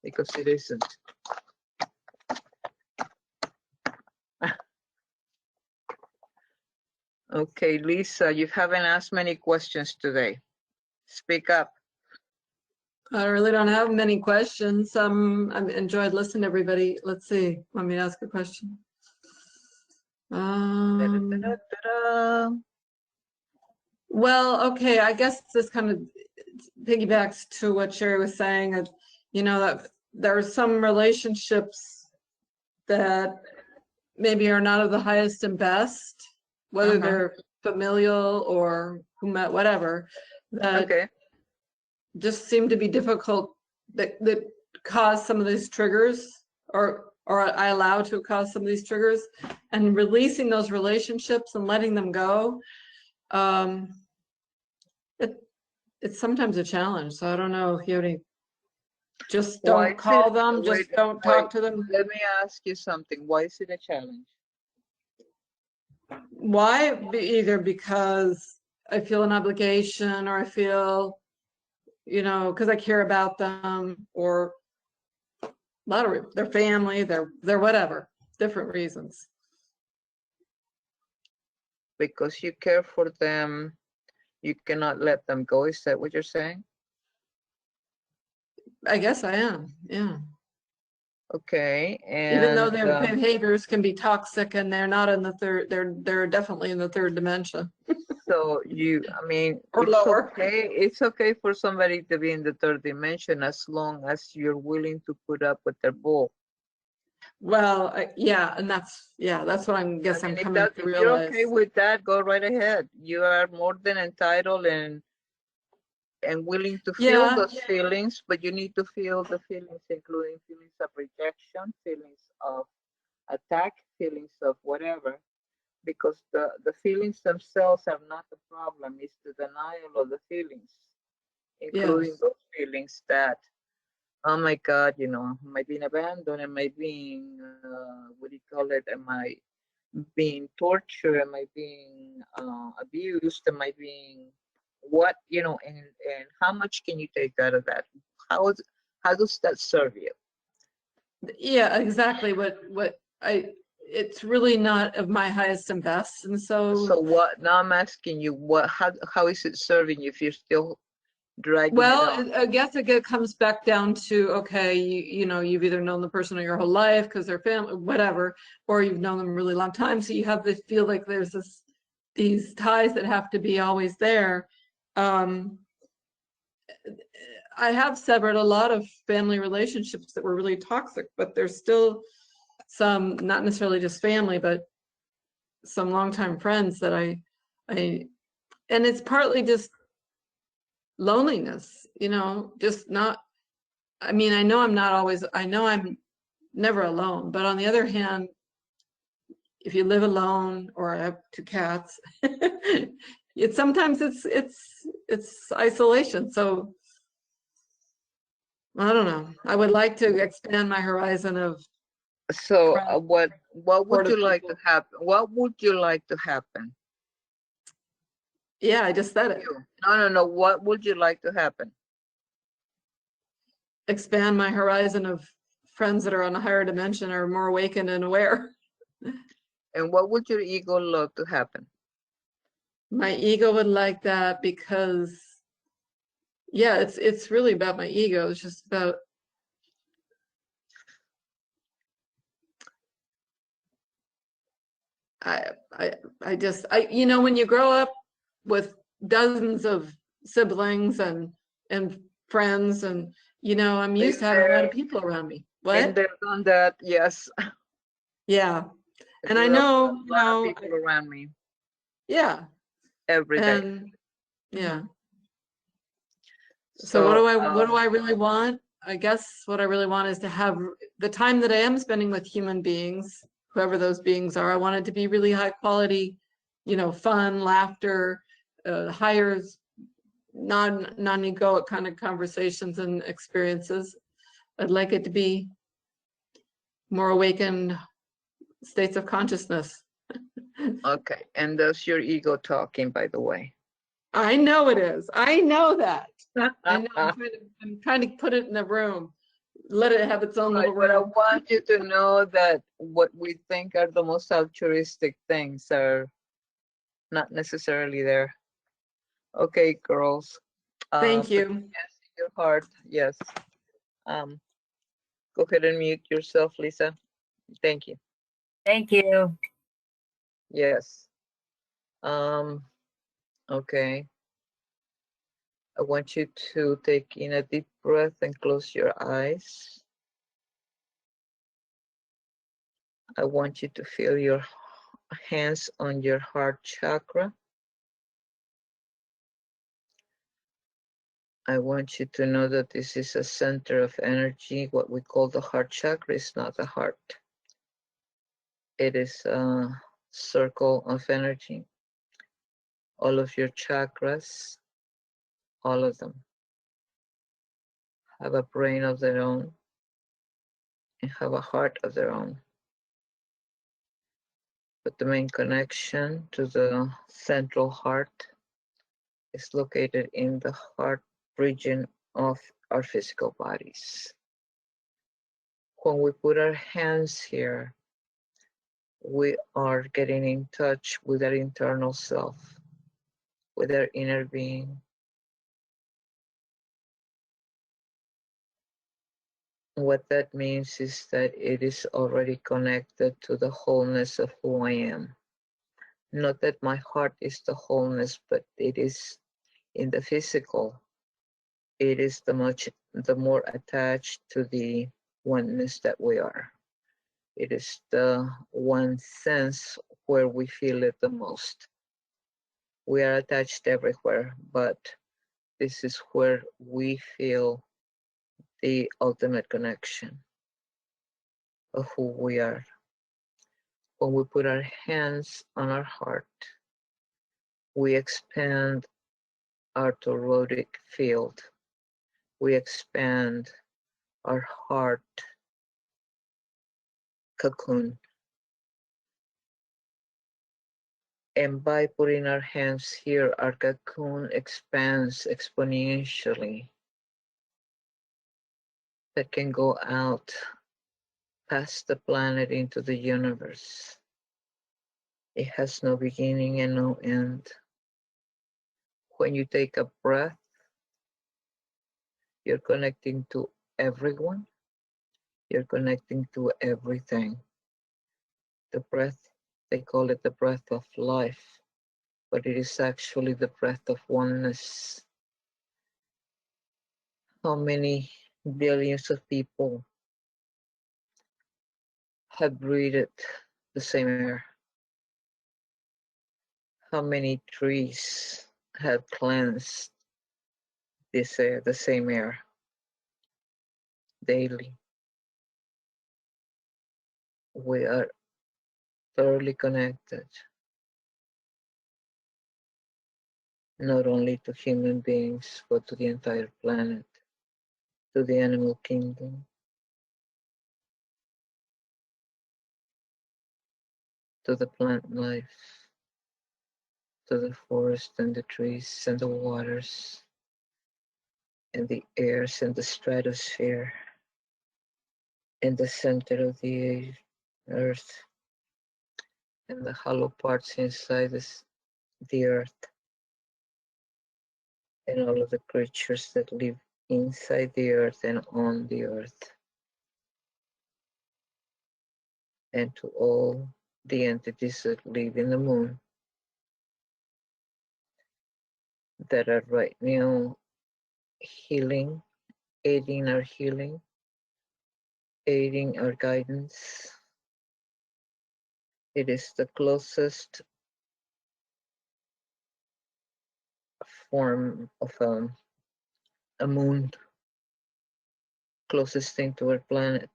Because it isn't. Okay, Lisa, you haven't asked many questions today. Speak up. I really don't have many questions. I enjoyed listening to everybody. Let's see. Let me ask a question. Well, okay. I guess this kind of piggybacks to what Sherry was saying. You know, that there are some relationships that maybe are not of the highest and best, whether they're familial or whatever. That okay. just seem to be difficult, that cause some of these triggers, or I allow to cause some of these triggers, and releasing those relationships and letting them go. It's sometimes a challenge. So I don't know if you have any, just Why don't is call it, them, just don't talk to them. let me ask you something. Why is it a challenge? Why? Either because I feel an obligation, or I feel, because I care about them, or a lot of their family, their whatever, different reasons. Because you care for them, you cannot let them go. Is that what you're saying? I guess I am, yeah. Okay, Even though and their behaviors can be toxic, and they're not in the third, they're definitely in the third dimension. so I mean, Or it's lower. okay. It's okay for somebody to be in the third dimension as long as you're willing to put up with their bull. Well, yeah, and that's what I'm coming to If you're realize. okay with that, go right ahead. You are more than entitled and willing to feel those feelings, but you need to feel the feelings, including feelings of rejection, feelings of attack, feelings of whatever, because the feelings themselves are not the problem. It's the denial of the feelings, including Yes. those feelings that, oh my God, am I being abandoned? Am I being, what do you call it? Am I being tortured? Am I being abused? Am I being what? And how much can you take out of that? How does that serve you? Yeah, exactly. It's really not of my highest and best, and so what? Now I'm asking you, how is it serving you if you're still dragging it on? I guess it comes back down to, okay, you've either known the person your whole life because they're family, whatever, or you've known them a really long time, so you have this feel like there's these ties that have to be always there. I have severed a lot of family relationships that were really toxic, but there's still some, not necessarily just family, but some longtime friends that and it's partly just loneliness, just not, I mean, I know I'm never alone, but on the other hand, if you live alone, or I have 2 cats, sometimes it's isolation. So I don't know. I would like to expand my horizon of. So what would you like people. to happen? What would you like to happen? Yeah, I just said it. No. What would you like to happen? Expand my horizon of friends that are on a higher dimension, or more awakened and aware. And what would your ego love to happen? My ego would like that because, yeah, it's really about my ego. It's just about, when you grow up with dozens of siblings and friends, and I'm used to having a lot of people around me. And What? they've done that, yes. Yeah. And I Grew up know, with a lot of people around me yeah. every day. And yeah. So what do I really want? I guess what I really want is to have the time that I am spending with human beings, whoever those beings are. I want it to be really high quality, fun, laughter, higher, non-egoic kind of conversations and experiences. I'd like it to be more awakened states of consciousness. Okay, and that's your ego talking, by the way. I know it is. I know that. I know. I'm trying to put it in the room. Let it have its own little room. But I want you to know that what we think are the most altruistic things are not necessarily there. Okay, girls. Thank you. Yes, in your heart, yes. Go ahead and mute yourself, Lisa. Thank you. Thank you. Yes. Okay. I want you to take in a deep breath and close your eyes. I want you to feel your hands on your heart chakra. I want you to know that this is a center of energy. What we call the heart chakra is not the heart. It is a circle of energy. All of your chakras, all of them, have a brain of their own and have a heart of their own. But the main connection to the central heart is located in the heart region of our physical bodies. When we put our hands here, we are getting in touch with our internal self, with our inner being. What that means is that it is already connected to the wholeness of who I am. Not that my heart is the wholeness, but it is in the physical. It is the more attached to the oneness that we are. It is the one sense where we feel it the most. We are attached everywhere, but this is where we feel the ultimate connection of who we are. When we put our hands on our heart, we expand our toroidal field. We expand our heart cocoon. And by putting our hands here, our cocoon expands exponentially. That can go out past the planet into the universe. It has no beginning and no end. When you take a breath, you're connecting to everyone. You're connecting to everything. The breath, they call it the breath of life, but it is actually the breath of oneness. How many billions of people have breathed the same air? How many trees have cleansed this air, the same air, daily? We are thoroughly connected, not only to human beings, but to the entire planet, to the animal kingdom, to the plant life, to the forest and the trees and the waters and the airs and the stratosphere and the center of the earth and the hollow parts inside the earth and all of the creatures that live inside the earth and on the earth, and to all the entities that live in the moon that are right now healing, aiding our healing, aiding our guidance. It is the closest form of a moon, closest thing to our planet.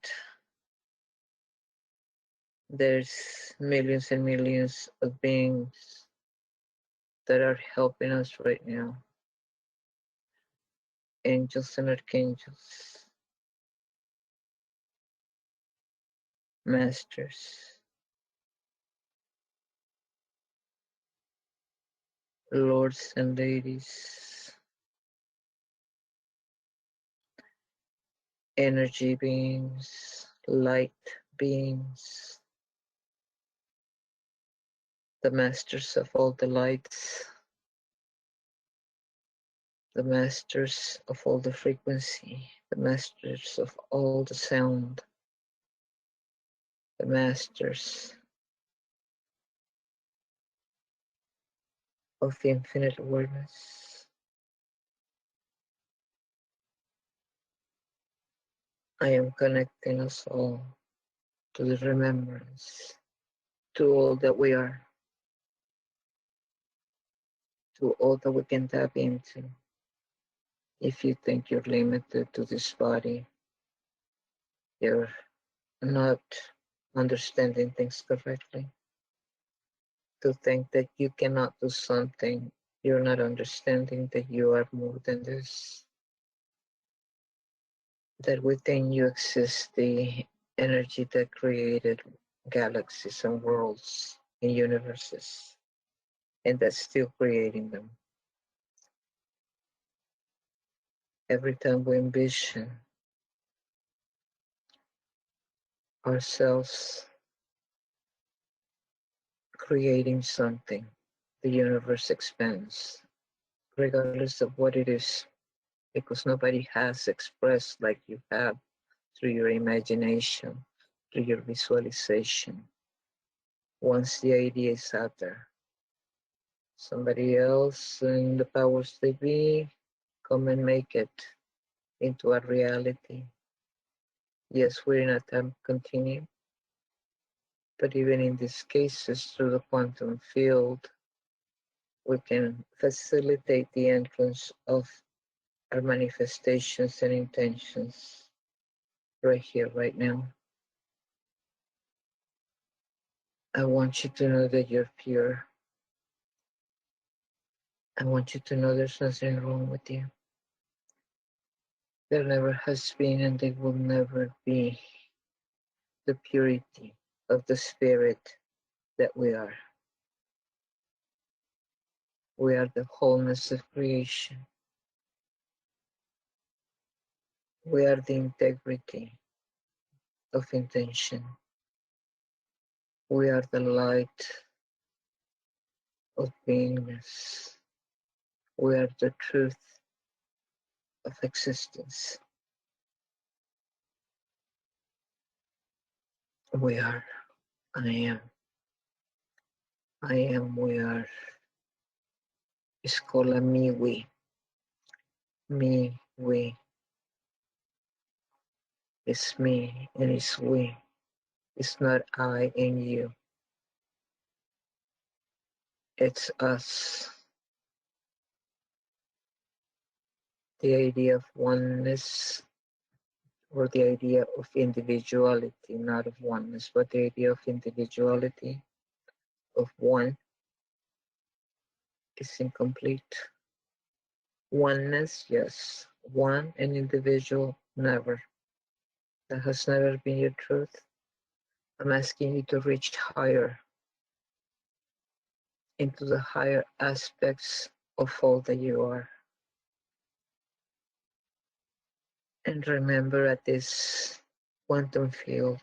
There's millions and millions of beings that are helping us right now. Angels and archangels, masters, lords and ladies, energy beings, light beings, the masters of all the lights, the masters of all the frequency, the masters of all the sound, the masters of the infinite awareness. I am connecting us all to the remembrance, to all that we are, to all that we can tap into, If you think you're limited to this body, you're not understanding things correctly. To think that you cannot do something, you're not understanding that you are more than this. That within you exists the energy that created galaxies and worlds and universes, and that's still creating them. Every time we envision ourselves creating something, the universe expands, regardless of what it is, because nobody has expressed like you have through your imagination, through your visualization. Once the idea is out there, somebody else and the powers that be come and make it into a reality. Yes, we're in a time continuum, but even in these cases, through the quantum field, we can facilitate the entrance of our manifestations and intentions right here, right now. I want you to know that you're pure. I want you to know there's nothing wrong with you. There never has been and there will never be the purity of the spirit that we are. We are the wholeness of creation. We are the integrity of intention. We are the light of beingness. We are the truth of existence. We are. I am. I am. We are. It's called a me, we. Me, we. It's me and it's we. It's not I and you. It's us. The idea of oneness, or the idea of individuality, not of oneness, but the idea of individuality, of one, is incomplete. Oneness, yes. One and individual, never. That has never been your truth. I'm asking you to reach higher, into the higher aspects of all that you are. And remember at this quantum field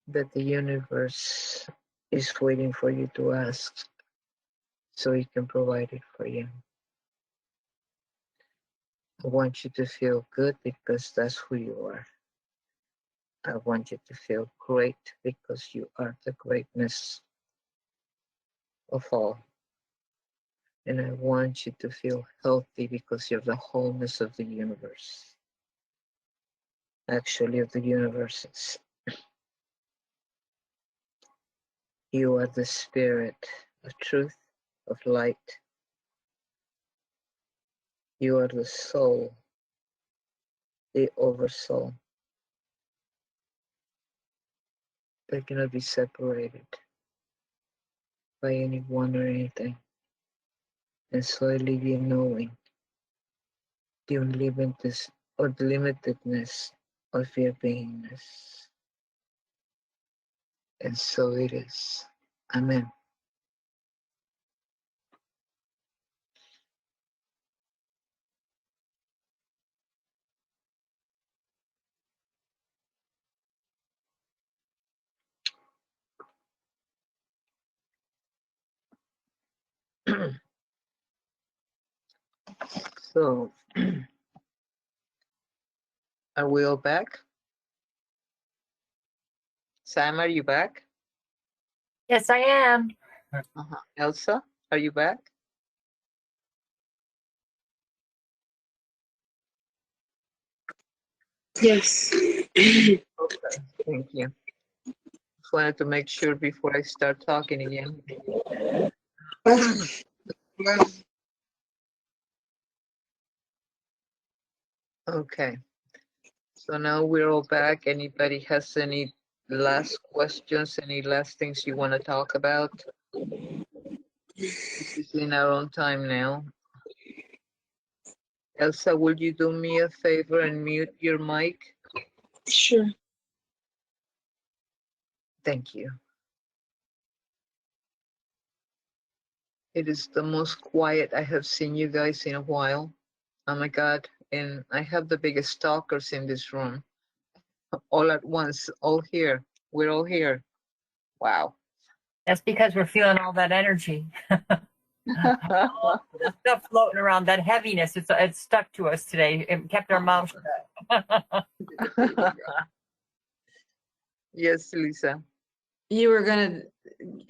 that the universe is waiting for you to ask so it can provide it for you. I want you to feel good because that's who you are. I want you to feel great because you are the greatness of all. And I want you to feel healthy because you're the wholeness of the universe. Actually, of the universes. You are the spirit of truth, of light. You are the soul, the oversoul. They cannot be separated by anyone or anything. And so I leave you knowing the unlimitedness or the limitedness of your beingness. And so it is. Amen. So, are we all back? Sam, are you back? Yes, I am. Elsa, are you back? Yes. Okay, thank you. Just wanted to make sure before I start talking again. Well, Okay. So now we're all back. Anybody has any last questions? Any last things you want to talk about? This is in our own time now. Elsa, will you do me a favor and mute your mic? Sure. Thank you. It is the most quiet I have seen you guys in a while. Oh my God. And I have the biggest stalkers in this room. All at once, all here. We're all here. Wow. That's because we're feeling all that energy. The stuff floating around, that heaviness, it's stuck to us today. It kept our mouths shut. Yes, Lisa. You were gonna,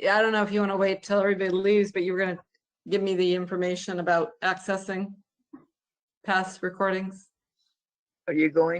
I don't know if you want to wait till everybody leaves, but you were gonna give me the information about accessing past recordings. Are you going